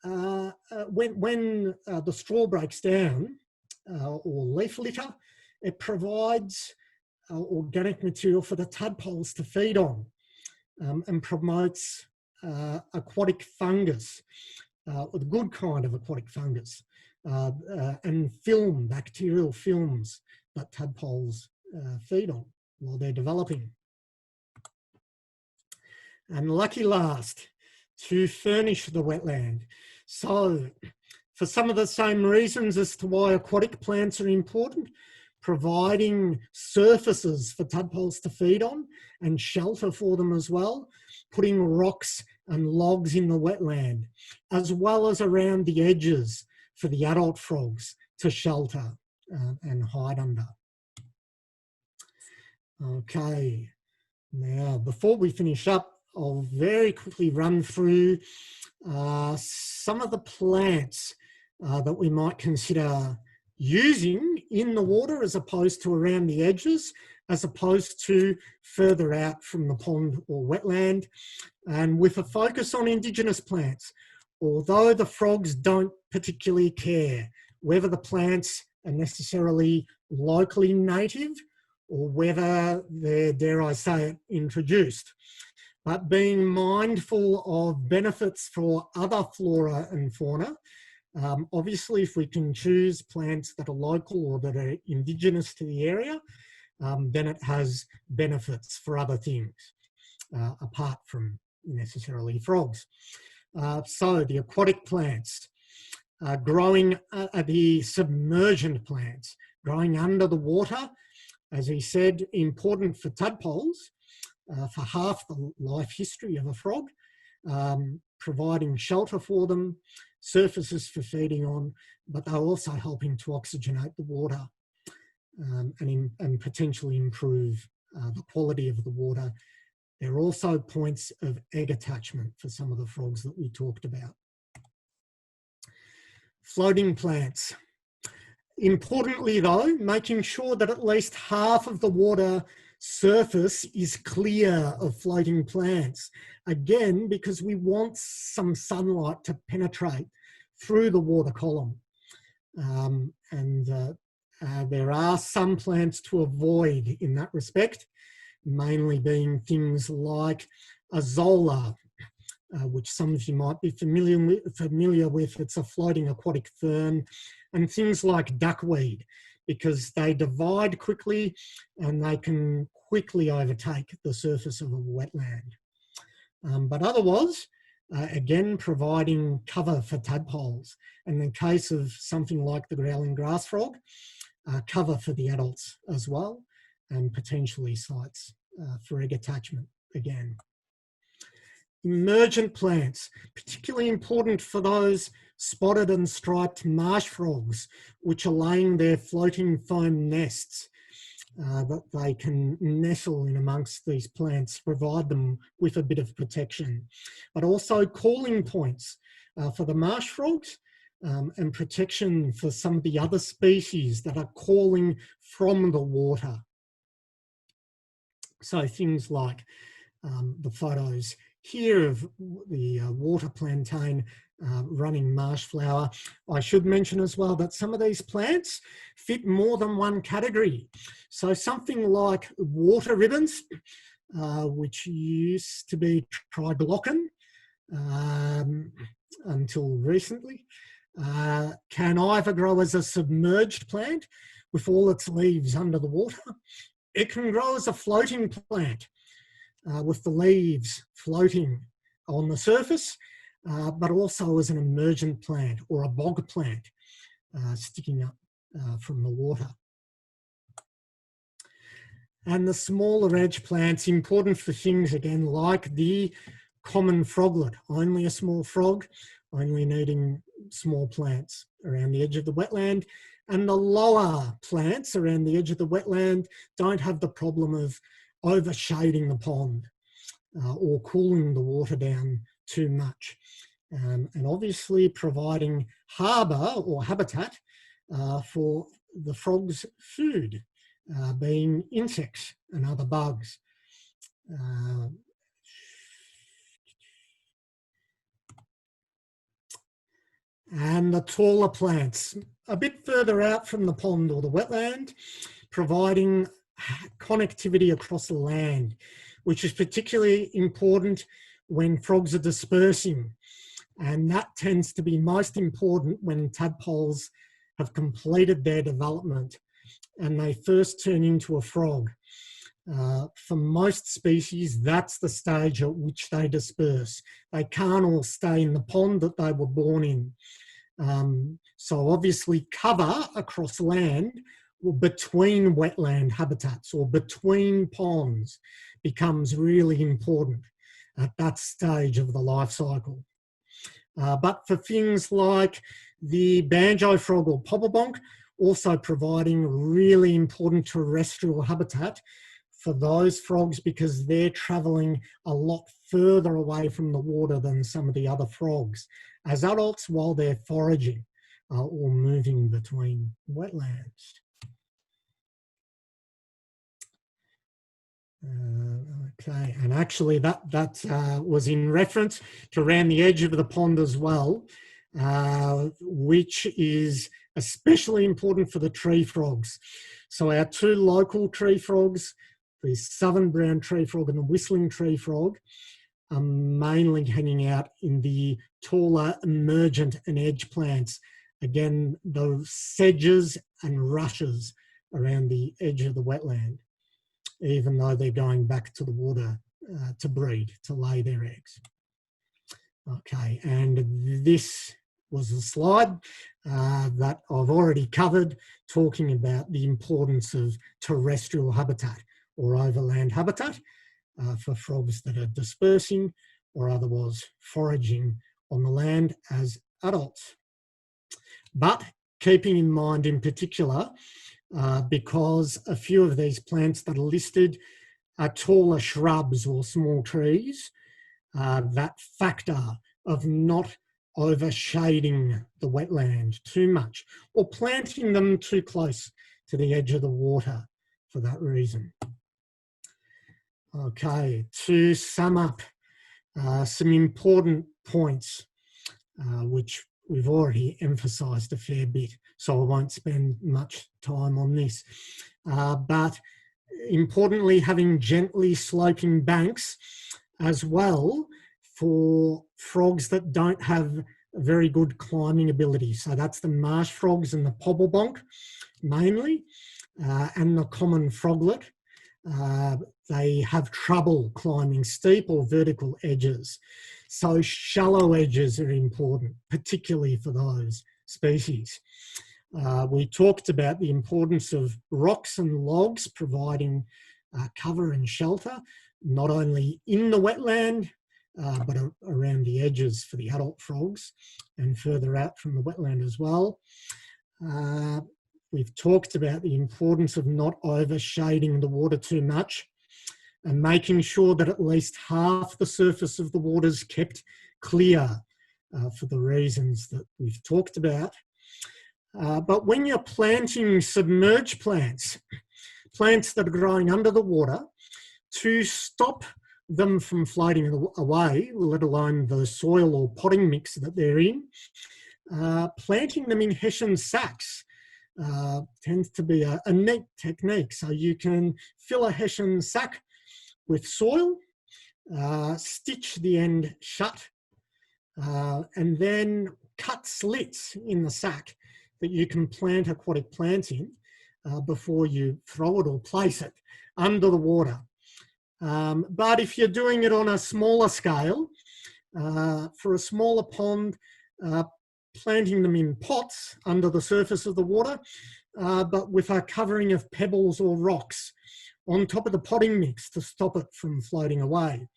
[SPEAKER 1] when the straw breaks down, or leaf litter, it provides organic material for the tadpoles to feed on, and promotes aquatic fungus, a good kind of aquatic fungus, and bacterial films that tadpoles feed on while they're developing. And lucky last, to furnish the wetland. So for some of the same reasons as to why aquatic plants are important, providing surfaces for tadpoles to feed on and shelter for them as well, putting rocks and logs in the wetland, as well as around the edges for the adult frogs to shelter and hide under. Okay, now before we finish up, I'll very quickly run through some of the plants that we might consider using in the water as opposed to around the edges, as opposed to further out from the pond or wetland, and with a focus on Indigenous plants. Although the frogs don't particularly care whether the plants are necessarily locally native or whether they're, dare I say it, introduced. But being mindful of benefits for other flora and fauna, obviously if we can choose plants that are local or that are Indigenous to the area, then it has benefits for other things, apart from necessarily frogs. So the aquatic plants, growing the submergent plants, growing under the water, as he said, important for tadpoles, for half the life history of a frog, providing shelter for them, surfaces for feeding on, but they're also helping to oxygenate the water and potentially improve the quality of the water. There are also points of egg attachment for some of the frogs that we talked about. Floating plants. Importantly though, making sure that at least half of the water surface is clear of floating plants. Again, because we want some sunlight to penetrate through the water column. There are some plants to avoid in that respect, mainly being things like azolla, which some of you might be familiar with. It's a floating aquatic fern, and things like duckweed, because they divide quickly and they can quickly overtake the surface of a wetland. But otherwise, again, providing cover for tadpoles. And in the case of something like the growling grass frog, cover for the adults as well, and potentially sites for egg attachment again. Emergent plants, particularly important for those spotted and striped marsh frogs, which are laying their floating foam nests, that they can nestle in amongst these plants, provide them with a bit of protection. But also calling points for the marsh frogs, and protection for some of the other species that are calling from the water. So things like the photos here of the water plantain running marsh flower. I should mention as well that some of these plants fit more than one category. So something like water ribbons, which used to be triglocan, until recently, can either grow as a submerged plant with all its leaves under the water. It can grow as a floating plant with the leaves floating on the surface, but also as an emergent plant or a bog plant sticking up from the water. And the smaller edge plants, important for things again like the common froglet, only a small frog, only needing small plants around the edge of the wetland. And the lower plants around the edge of the wetland don't have the problem of overshading the pond or cooling the water down too much. And obviously providing harbour or habitat for the frog's food, being insects and other bugs. And the taller plants, a bit further out from the pond or the wetland, providing connectivity across the land, which is particularly important when frogs are dispersing. And that tends to be most important when tadpoles have completed their development and they first turn into a frog. For most species, that's the stage at which they disperse. They can't all stay in the pond that they were born in. So obviously cover across land or between wetland habitats or between ponds becomes really important at that stage of the life cycle. But for things like the banjo frog or pobblebonk, also providing really important terrestrial habitat for those frogs because they're travelling a lot further away from the water than some of the other frogs as adults while they're foraging or moving between wetlands. Okay, and actually that was in reference to around the edge of the pond as well, which is especially important for the tree frogs. So our two local tree frogs, the southern brown tree frog and the whistling tree frog, are mainly hanging out in the taller emergent and edge plants. Again, those sedges and rushes around the edge of the wetland, even though they're going back to the water to breed, to lay their eggs. Okay, and this was a slide that I've already covered, talking about the importance of terrestrial habitat or overland habitat for frogs that are dispersing or otherwise foraging on the land as adults. But keeping in mind in particular, because a few of these plants that are listed are taller shrubs or small trees, that factor of not overshading the wetland too much or planting them too close to the edge of the water for that reason. Okay, to sum up some important points which we've already emphasised a fair bit, so I won't spend much time on this. But importantly, having gently sloping banks as well for frogs that don't have very good climbing ability. So that's the marsh frogs and the pobblebonk mainly, and the common froglet. They have trouble climbing steep or vertical edges. So shallow edges are important, particularly for those species. We talked about the importance of rocks and logs providing cover and shelter, not only in the wetland, but around the edges for the adult frogs and further out from the wetland as well. We've talked about the importance of not overshading the water too much and making sure that at least half the surface of the water is kept clear for the reasons that we've talked about. But when you're planting submerged plants, plants that are growing under the water, to stop them from floating away, let alone the soil or potting mix that they're in, planting them in hessian sacks tends to be a neat technique. So you can fill a hessian sack with soil, stitch the end shut and then cut slits in the sack that you can plant aquatic plants in before you throw it or place it under the water. But if you're doing it on a smaller scale, for a smaller pond, planting them in pots under the surface of the water, but with a covering of pebbles or rocks on top of the potting mix to stop it from floating away.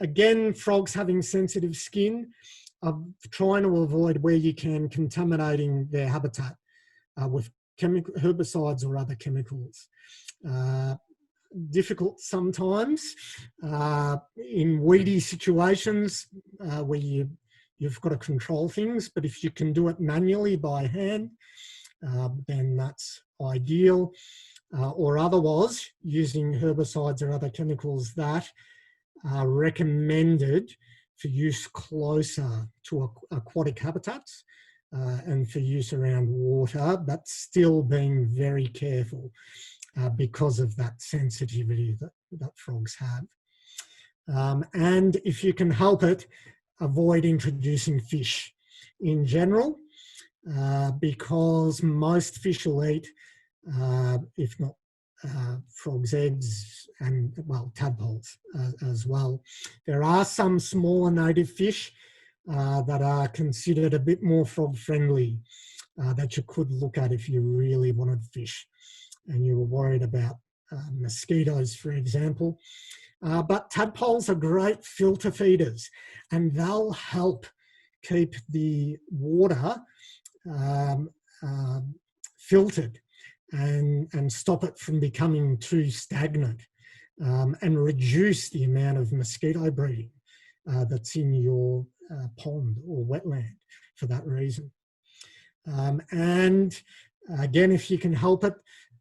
[SPEAKER 1] Again, frogs having sensitive skin are trying to avoid where you can contaminating their habitat with herbicides or other chemicals. Difficult sometimes in weedy situations where you've got to control things, but if you can do it manually by hand, then that's ideal. Or otherwise, using herbicides or other chemicals that are recommended for use closer to aquatic habitats and for use around water, but still being very careful because of that sensitivity that frogs have. And if you can help it, avoid introducing fish in general, because most fish will eat, if not frogs' eggs and, well, tadpoles as well. There are some smaller native fish that are considered a bit more frog friendly that you could look at if you really wanted fish and you were worried about mosquitoes, for example. But tadpoles are great filter feeders, and they'll help keep the water filtered and stop it from becoming too stagnant and reduce the amount of mosquito breeding that's in your pond or wetland for that reason. And again, if you can help it,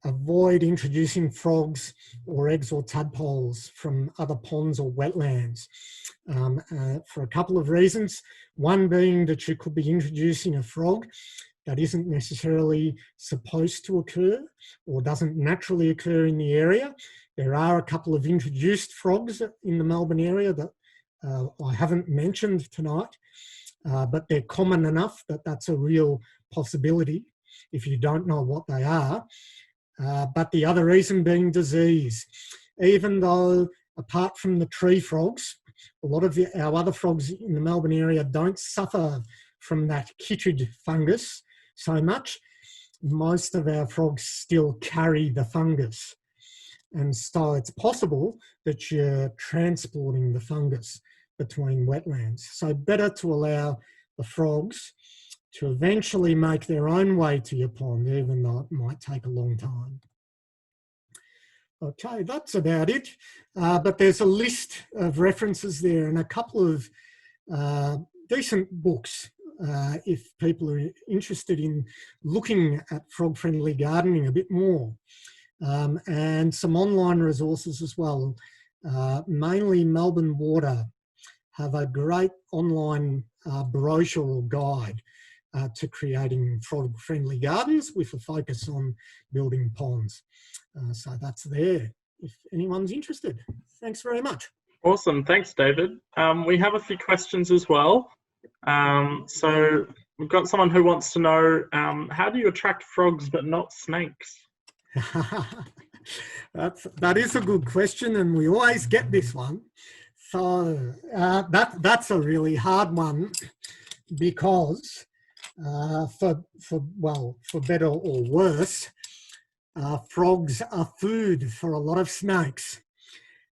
[SPEAKER 1] avoid introducing frogs or eggs or tadpoles from other ponds or wetlands for a couple of reasons. One being that you could be introducing a frog that isn't necessarily supposed to occur or doesn't naturally occur in the area. There are a couple of introduced frogs in the Melbourne area that I haven't mentioned tonight, but they're common enough that that's a real possibility if you don't know what they are. But the other reason being disease. Even though, apart from the tree frogs, a lot of our other frogs in the Melbourne area don't suffer from that chytrid fungus so much, most of our frogs still carry the fungus. And so it's possible that you're transporting the fungus between wetlands. So better to allow the frogs to eventually make their own way to your pond, even though it might take a long time. Okay, that's about it. But there's a list of references there and a couple of decent books if people are interested in looking at frog-friendly gardening a bit more. And some online resources as well. Mainly Melbourne Water have a great online brochure or guide to creating frog-friendly gardens with a focus on building ponds. So that's there if anyone's interested. Thanks very much.
[SPEAKER 2] Awesome, thanks David. We have a few questions as well. So we've got someone who wants to know, how do you attract frogs but not snakes?
[SPEAKER 1] That is a good question, and we always get this one. So that's a really hard one because for better or worse, frogs are food for a lot of snakes.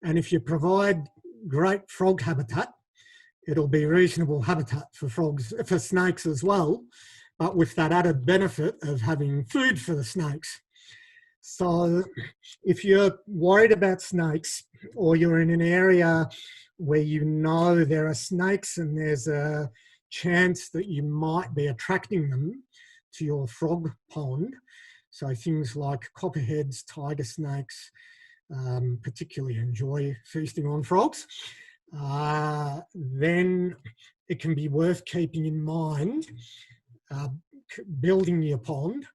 [SPEAKER 1] And if you provide great frog habitat, it'll be reasonable habitat for snakes as well, but with that added benefit of having food for the snakes. So if you're worried about snakes, or you're in an area where you know there are snakes and there's a chance that you might be attracting them to your frog pond, so things like copperheads, tiger snakes, particularly enjoy feasting on frogs, then it can be worth keeping in mind building your pond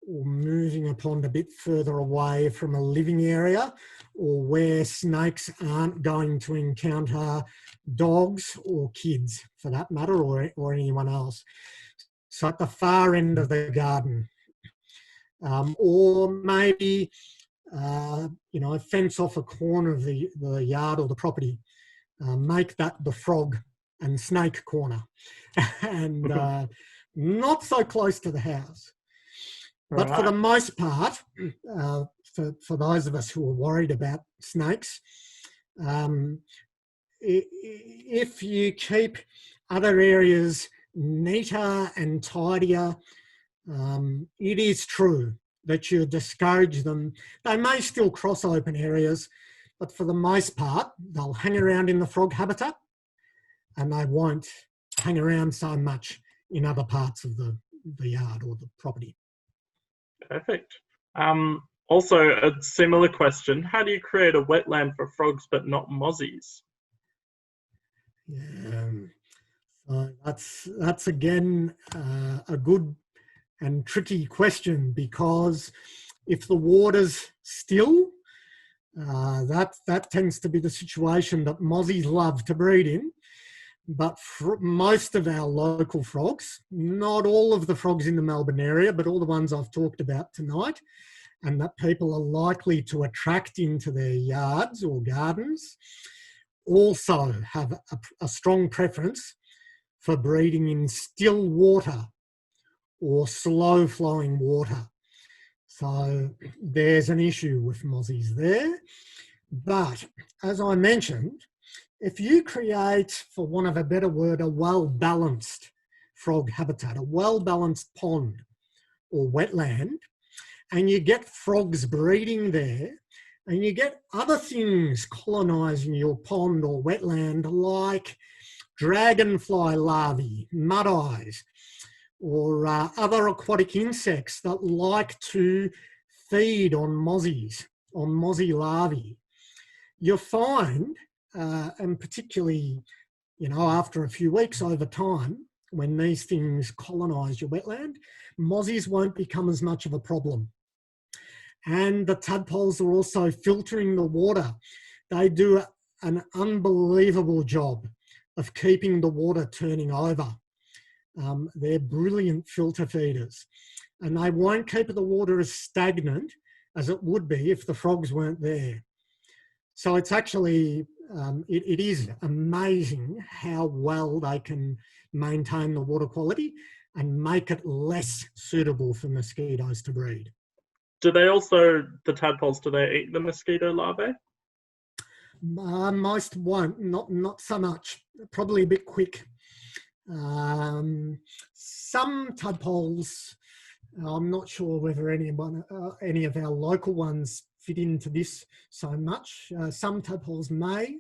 [SPEAKER 1] or moving a pond a bit further away from a living area, or where snakes aren't going to encounter dogs or kids, for that matter, or anyone else. So at the far end of the garden, or maybe fence off a corner of the yard or the property, make that the frog and snake corner, and not so close to the house. But for the most part, for those of us who are worried about snakes, if you keep other areas neater and tidier, it is true that you discourage them. They may still cross open areas, but for the most part, they'll hang around in the frog habitat and they won't hang around so much in other parts of the yard or the property.
[SPEAKER 2] Perfect. Also, a similar question. How do you create a wetland for frogs but not mozzies?
[SPEAKER 1] Yeah, so that's again a good and tricky question, because if the water's still, that tends to be the situation that mozzies love to breed in. But for most of our local frogs, not all of the frogs in the Melbourne area, but all the ones I've talked about tonight, and that people are likely to attract into their yards or gardens, also have a strong preference for breeding in still water or slow flowing water. So there's an issue with mozzies there. But as I mentioned, if you create, for want of a better word, a well-balanced frog habitat, a well-balanced pond or wetland, and you get frogs breeding there, and you get other things colonising your pond or wetland, like dragonfly larvae, mud-eyes, or other aquatic insects that like to feed on mozzie larvae, you'll find, and particularly, after a few weeks over time, when these things colonise your wetland, mozzies won't become as much of a problem. And the tadpoles are also filtering the water. They do an unbelievable job of keeping the water turning over. They're brilliant filter feeders, and they won't keep the water as stagnant as it would be if the frogs weren't there. So it's actually, it is amazing how well they can maintain the water quality and make it less suitable for mosquitoes to breed.
[SPEAKER 2] Do they also, the tadpoles, do they eat the mosquito larvae?
[SPEAKER 1] Most won't, not so much, probably a bit quick. Some tadpoles, I'm not sure whether any of our local ones fit into this so much. Some tadpoles may,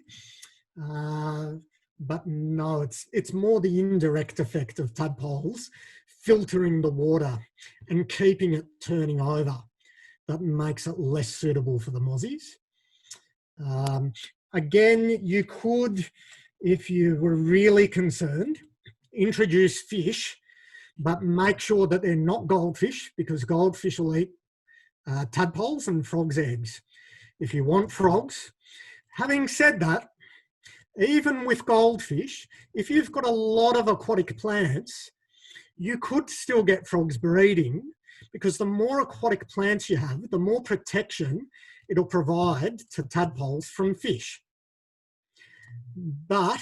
[SPEAKER 1] but no, it's more the indirect effect of tadpoles filtering the water and keeping it turning over that makes it less suitable for the mozzies. Again, you could, if you were really concerned, introduce fish, but make sure that they're not goldfish, because goldfish will eat tadpoles and frogs' eggs. If you want frogs, having said that, even with goldfish, if you've got a lot of aquatic plants, you could still get frogs breeding, because the more aquatic plants you have, the more protection it'll provide to tadpoles from fish. But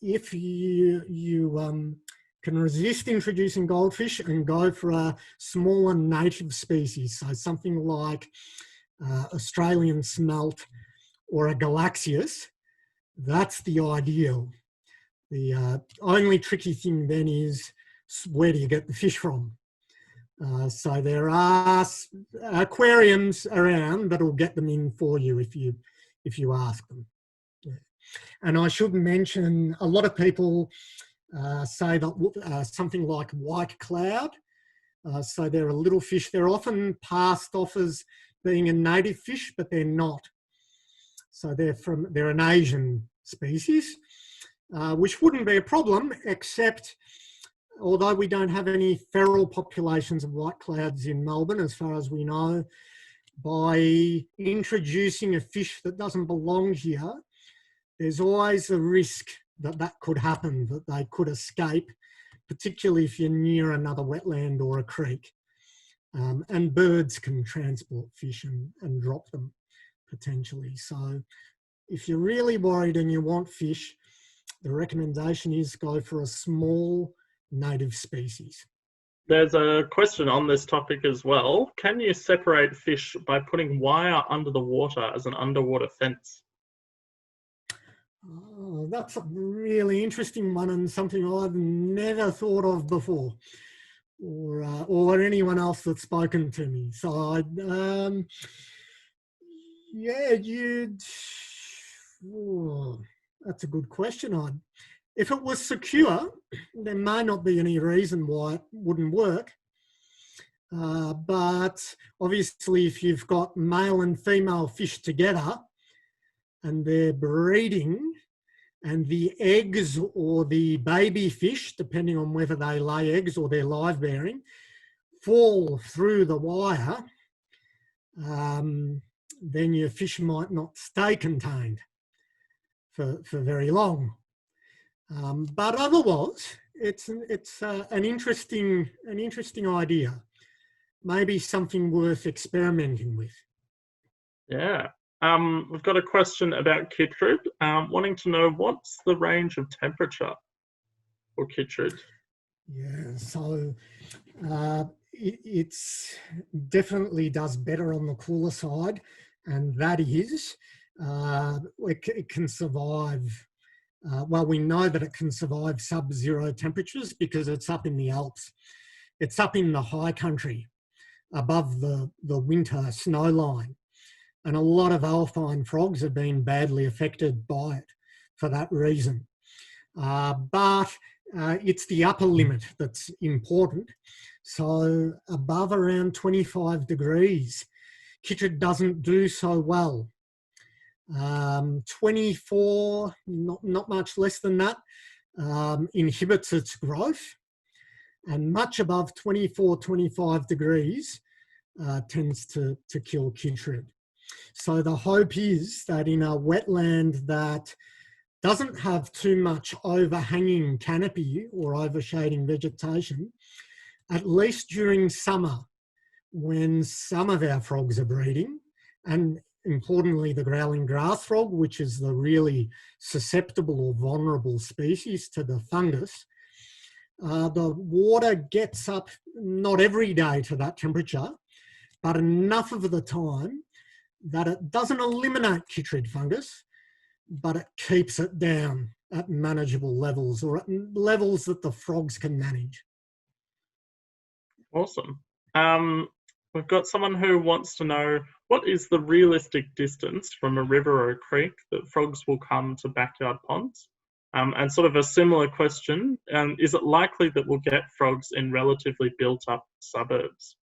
[SPEAKER 1] if you can resist introducing goldfish and go for a smaller native species, so something like Australian smelt or a Galaxius, that's the ideal. The only tricky thing then is, where do you get the fish from? So there are aquariums around that will get them in for you if you ask them. Yeah. And I should mention, a lot of people say that something like white cloud. So they're a little fish. They're often passed off as being a native fish, but they're not. So they're an Asian species, which wouldn't be a problem, except although we don't have any feral populations of white clouds in Melbourne, as far as we know, by introducing a fish that doesn't belong here, there's always a risk that that could happen, that they could escape, particularly if you're near another wetland or a creek. And birds can transport fish and drop them potentially. So if you're really worried and you want fish, the recommendation is go for a small native species.
[SPEAKER 2] There's a question on this topic as well. Can you separate fish by putting wire under the water as an underwater fence?
[SPEAKER 1] Oh, that's a really interesting one and something I've never thought of before, or anyone else that's spoken to me. So, yeah, that's a good question. If it was secure, there may not be any reason why it wouldn't work. But obviously, if you've got male and female fish together and they're breeding, and the eggs or the baby fish, depending on whether they lay eggs or they're live bearing, fall through the wire, then your fish might not stay contained for very long. But otherwise, it's an interesting idea. Maybe something worth experimenting with.
[SPEAKER 2] Yeah. We've got a question about chytrid, wanting to know what's the range of temperature for chytrid? Yeah,
[SPEAKER 1] so it's definitely does better on the cooler side, and that is it can survive. Well, we know that it can survive sub-zero temperatures because it's up in the Alps. It's up in the high country above the winter snow line. And a lot of alpine frogs have been badly affected by it for that reason. But it's the upper limit that's important. So above around 25 degrees, chytrid doesn't do so well. 24, not much less than that, inhibits its growth. And much above 24, 25 degrees tends to kill chytrid. So the hope is that in a wetland that doesn't have too much overhanging canopy or overshading vegetation, at least during summer, when some of our frogs are breeding, and importantly the growling grass frog, which is the really susceptible or vulnerable species to the fungus, the water gets up not every day to that temperature, but enough of the time that it doesn't eliminate chytrid fungus, but it keeps it down at manageable levels, or at levels that the frogs can manage.
[SPEAKER 2] Awesome. We've got someone who wants to know, what is the realistic distance from a river or a creek that frogs will come to backyard ponds? And sort of a similar question, is it likely that we'll get frogs in relatively built-up suburbs?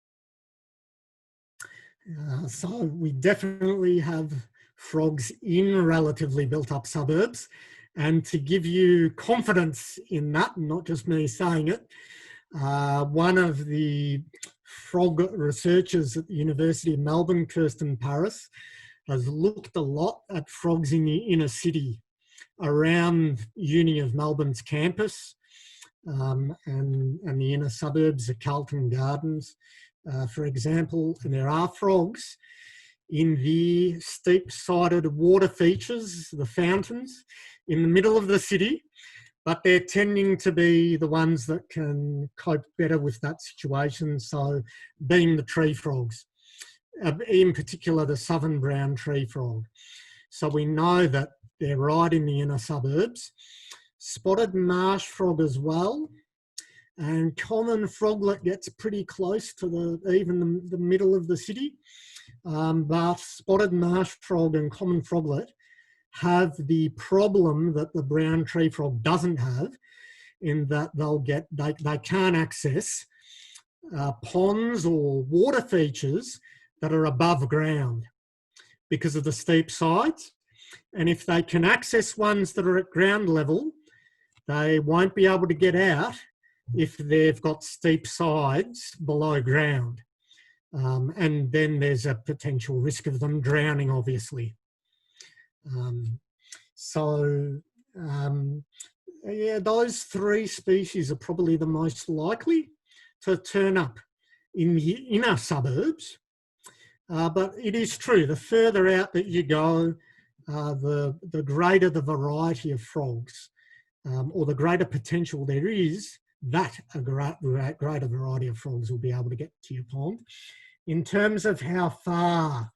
[SPEAKER 1] So we definitely have frogs in relatively built-up suburbs, and to give you confidence in that, not just me saying it, one of the frog researchers at the University of Melbourne, Kirsten Paris, has looked a lot at frogs in the inner city around Uni of Melbourne's campus, and the inner suburbs of Carlton Gardens, for example. And there are frogs in the steep-sided water features, the fountains, in the middle of the city, but they're tending to be the ones that can cope better with that situation, so being the tree frogs, in particular the southern brown tree frog. So we know that they're right in the inner suburbs. Spotted marsh frog as well, and common froglet gets pretty close to even the middle of the city, but spotted marsh frog and common froglet have the problem that the brown tree frog doesn't have, in that they can't access ponds or water features that are above ground because of the steep sides. And if they can access ones that are at ground level, they won't be able to get out if they've got steep sides below ground. And then there's a potential risk of them drowning, obviously. Yeah, those three species are probably the most likely to turn up in the inner suburbs. But it is true, the further out that you go, the greater the variety of frogs, or the greater potential there is that a greater variety of frogs will be able to get to your pond. In terms of how far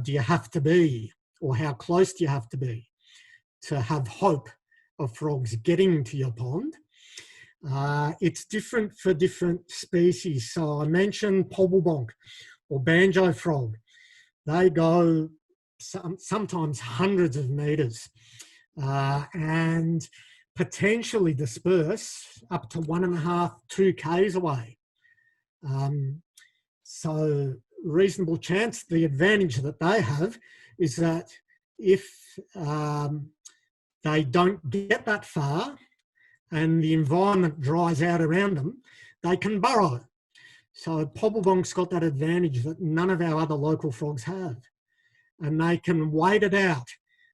[SPEAKER 1] do you have to be, or how close do you have to be to have hope of frogs getting to your pond, it's different for different species. So I mentioned Pobblebonk or banjo frog. They go sometimes hundreds of metres and potentially disperse up to 1.5, 2 k's away. So reasonable chance, the advantage that they have is that if they don't get that far and the environment dries out around them, they can burrow. So Pobblebonk's got that advantage that none of our other local frogs have. And they can wait it out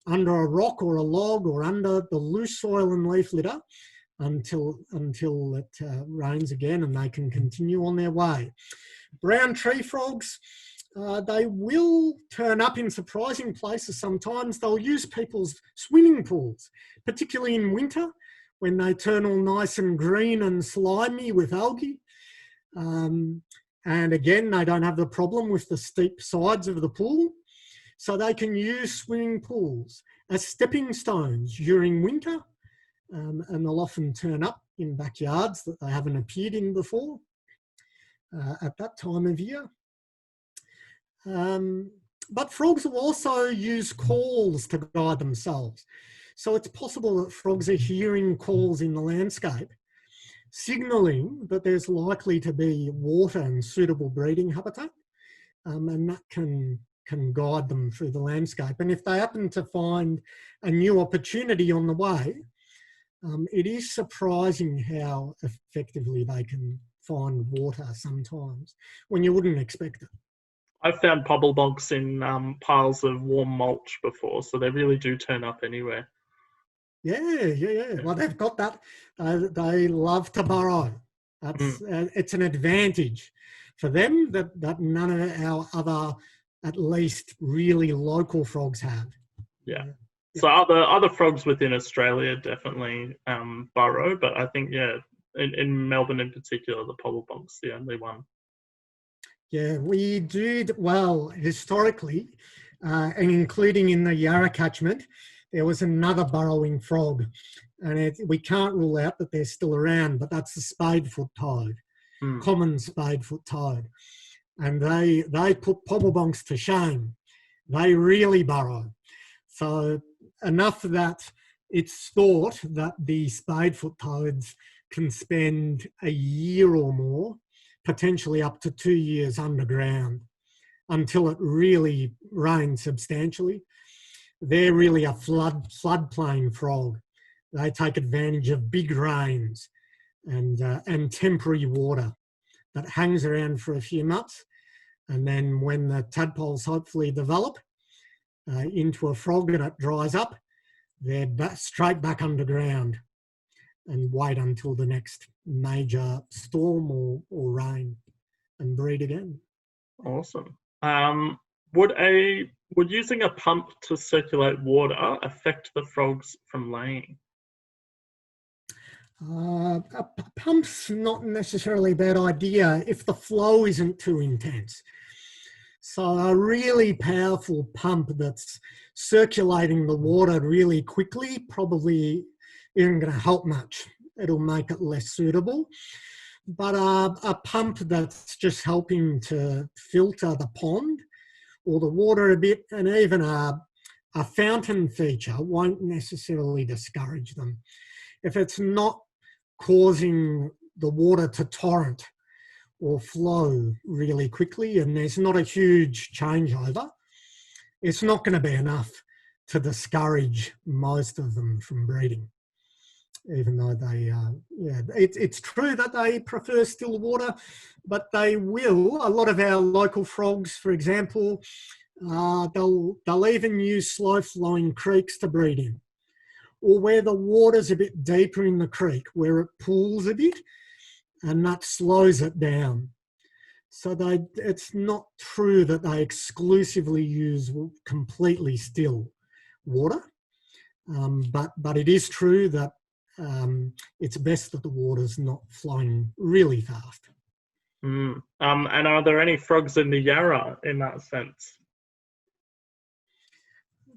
[SPEAKER 1] under a rock or a log or under the loose soil and leaf litter until it rains again, and they can continue on their way. Brown tree frogs, they will turn up in surprising places sometimes. They'll use people's swimming pools, particularly in winter when they turn all nice and green and slimy with algae. And again, they don't have the problem with the steep sides of the pool. So they can use swimming pools as stepping stones during winter, and they'll often turn up in backyards that they haven't appeared in before at that time of year. But frogs will also use calls to guide themselves. So it's possible that frogs are hearing calls in the landscape, signalling that there's likely to be water and suitable breeding habitat, and that can guide them through the landscape. And if they happen to find a new opportunity on the way, it is surprising how effectively they can find water sometimes when you wouldn't expect it.
[SPEAKER 2] I've found pobblebonks in piles of warm mulch before, so they really do turn up anywhere.
[SPEAKER 1] Yeah. Well, they've got that. They love to burrow. It's an advantage for them that none of our other, at least really local frogs have.
[SPEAKER 2] Yeah. So other frogs within Australia definitely burrow, but I think, in Melbourne in particular, the Pobblebonk's the only one.
[SPEAKER 1] Yeah, we did, well, historically, and including in the Yarra catchment, there was another burrowing frog, and we can't rule out that they're still around, but that's the spadefoot toad, common spadefoot toad. And they put Pobblebonks to shame. They really burrow. So enough that it's thought that the spadefoot toads can spend a year or more, potentially up to 2 years underground, until it really rains substantially. They're really a floodplain frog. They take advantage of big rains and temporary water that hangs around for a few months. And then when the tadpoles hopefully develop into a frog and it dries up, they're straight back underground and wait until the next major storm or rain and breed again.
[SPEAKER 2] Awesome. Would using a pump to circulate water affect the frogs from laying?
[SPEAKER 1] A pump's not necessarily a bad idea if the flow isn't too intense. So a really powerful pump that's circulating the water really quickly probably isn't going to help much. It'll make it less suitable. But a pump that's just helping to filter the pond or the water a bit, and even a fountain feature won't necessarily discourage them. If it's not causing the water to torrent or flow really quickly and there's not a huge changeover, it's not going to be enough to discourage most of them from breeding. even though they, yeah, it's true that they prefer still water, but they will. A lot of our local frogs, for example, they'll even use slow-flowing creeks to breed in, or where the water's a bit deeper in the creek, where it pools a bit, and that slows it down. So it's not true that they exclusively use completely still water, but it is true that it's best that the water's not flowing really fast.
[SPEAKER 2] And are there any frogs in the Yarra in that sense?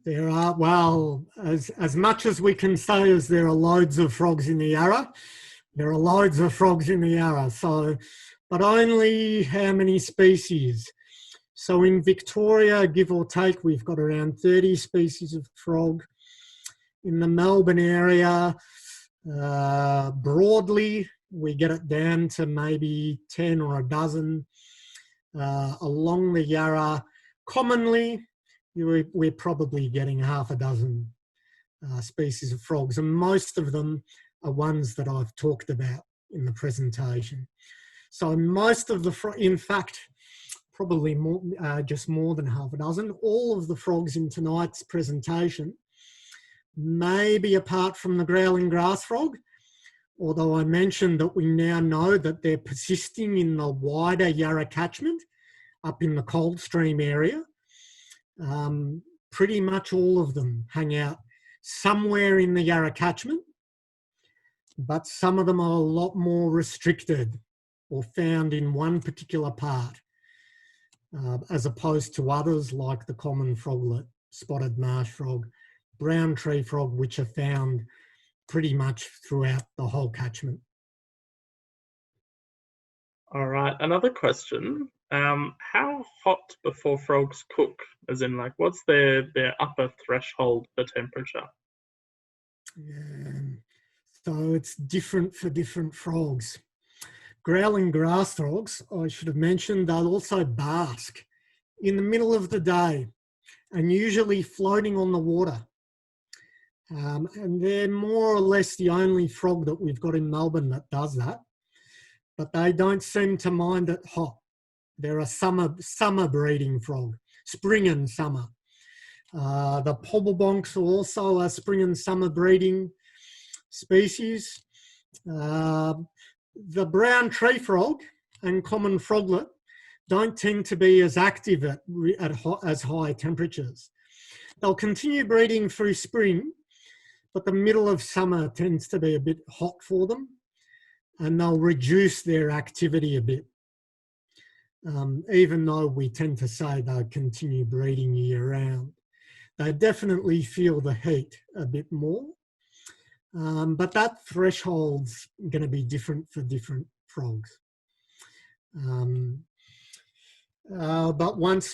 [SPEAKER 1] There are, well, as much as we can say as there are loads of frogs in the Yarra, there are loads of frogs in the Yarra. So, but only how many species? So in Victoria, give or take, we've got around 30 species of frog. In the Melbourne area, broadly, we get it down to maybe 10 or a dozen. Along the Yarra, commonly, we're probably getting half a dozen species of frogs, and most of them are ones that I've talked about in the presentation. So most of in fact, probably more, just more than half a dozen, all of the frogs in tonight's presentation, maybe apart from the growling grass frog, although I mentioned that we now know that they're persisting in the wider Yarra catchment up in the Coldstream area. Pretty much all of them hang out somewhere in the Yarra catchment, but some of them are a lot more restricted or found in one particular part, as opposed to others like the common froglet, spotted marsh frog, brown tree frog, which are found pretty much throughout the whole catchment.
[SPEAKER 2] All right, another question. How hot before frogs cook? As in, like, what's their upper threshold for temperature?
[SPEAKER 1] So it's different for different frogs. Growling grass frogs, I should have mentioned, they'll also bask in the middle of the day and usually floating on the water. And they're more or less the only frog that we've got in Melbourne that does that, but they don't seem to mind it hot. They're a summer breeding frog, spring and summer. The Pobblebonks are also a spring and summer breeding species. The brown tree frog and common froglet don't tend to be as active at as high temperatures. They'll continue breeding through spring, but the middle of summer tends to be a bit hot for them, and they'll reduce their activity a bit. Even though we tend to say they'll continue breeding year round. They definitely feel the heat a bit more, but that threshold's going to be different for different frogs. But what's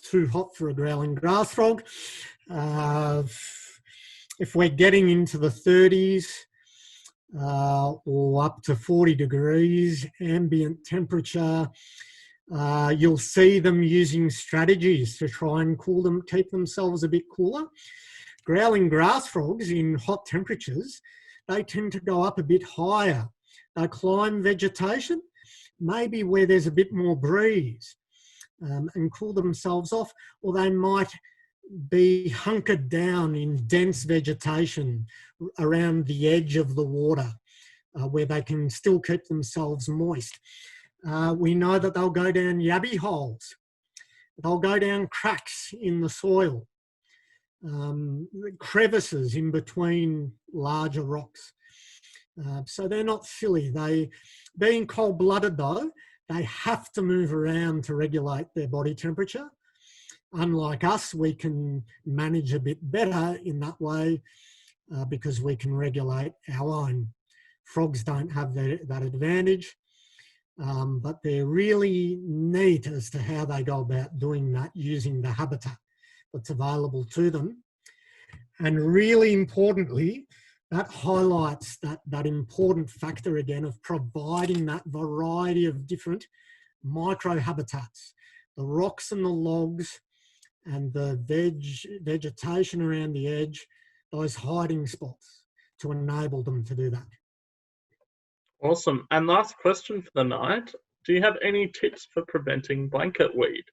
[SPEAKER 1] too hot for a growling grass frog? If we're getting into the 30s, or up to 40 degrees ambient temperature, you'll see them using strategies to try and keep themselves a bit cooler. Growling grass frogs in hot temperatures, they tend to go up a bit higher. They climb vegetation, maybe where there's a bit more breeze, and cool themselves off, or they might be hunkered down in dense vegetation around the edge of the water, where they can still keep themselves moist. We know that they'll go down yabby holes. They'll go down cracks in the soil, crevices in between larger rocks. So they're not silly. Being cold-blooded though, they have to move around to regulate their body temperature. Unlike us, we can manage a bit better in that way because we can regulate our own. Frogs don't have that advantage, but they're really neat as to how they go about doing that using the habitat that's available to them. And really importantly, that highlights that important factor again of providing that variety of different microhabitats, the rocks and the logs, and the vegetation around the edge those hiding spots to enable them to do that.
[SPEAKER 2] Awesome. And last question for the night. Do you have any tips for preventing blanket weed?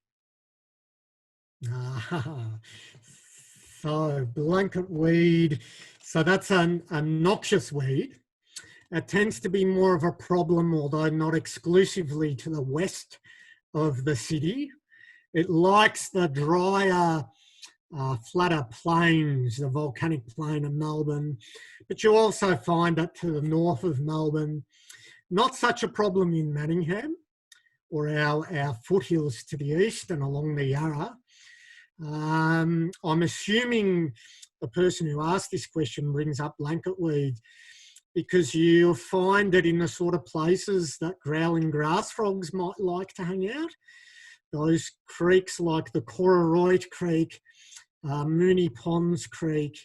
[SPEAKER 1] So blanket weed, so that's a noxious weed. It tends to be more of a problem, although not exclusively, to the west of the city. It likes the drier, flatter plains, the volcanic plain of Melbourne, but you also find it to the north of Melbourne. Not such a problem in Manningham or our foothills to the east and along the Yarra. I'm assuming the person who asked this question brings up blanket weed because you'll find it in the sort of places that growling grass frogs might like to hang out. Those creeks like the Cororoit Creek, Mooney Ponds Creek,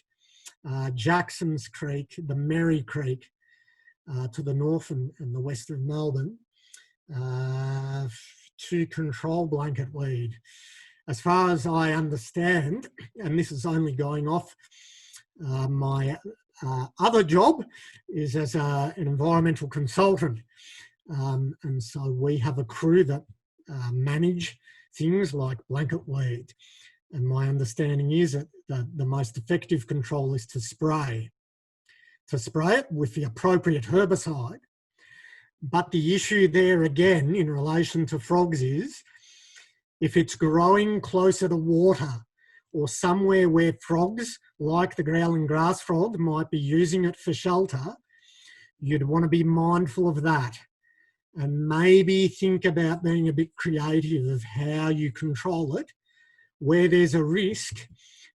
[SPEAKER 1] Jackson's Creek, the Merry Creek to the north and the west of Melbourne to control blanket weed. As far as I understand, and this is only going off my other job, is as an environmental consultant. And so we have a crew that manage things like blanket weed. And my understanding is that the most effective control is to spray it with the appropriate herbicide. But the issue there again in relation to frogs is if it's growing closer to water or somewhere where frogs, like the growling grass frog, might be using it for shelter, you'd want to be mindful of that and maybe think about being a bit creative of how you control it, where there's a risk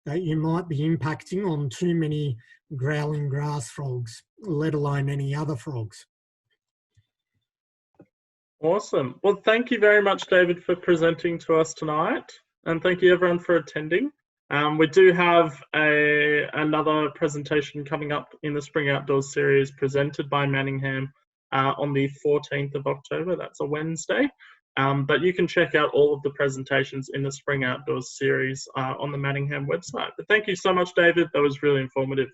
[SPEAKER 1] that you might be impacting on too many growling grass frogs, let alone any other frogs.
[SPEAKER 2] Awesome. Well, thank you very much, David, for presenting to us tonight. And thank you, everyone, for attending. We do have another presentation coming up in the Spring Outdoors series presented by Manningham on the 14th of October. That's a Wednesday. But you can check out all of the presentations in the Spring Outdoors series on the Manningham website. But thank you so much, David. That was really informative.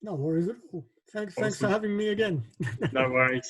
[SPEAKER 1] No worries at all. Thanks for having me again.
[SPEAKER 2] No worries.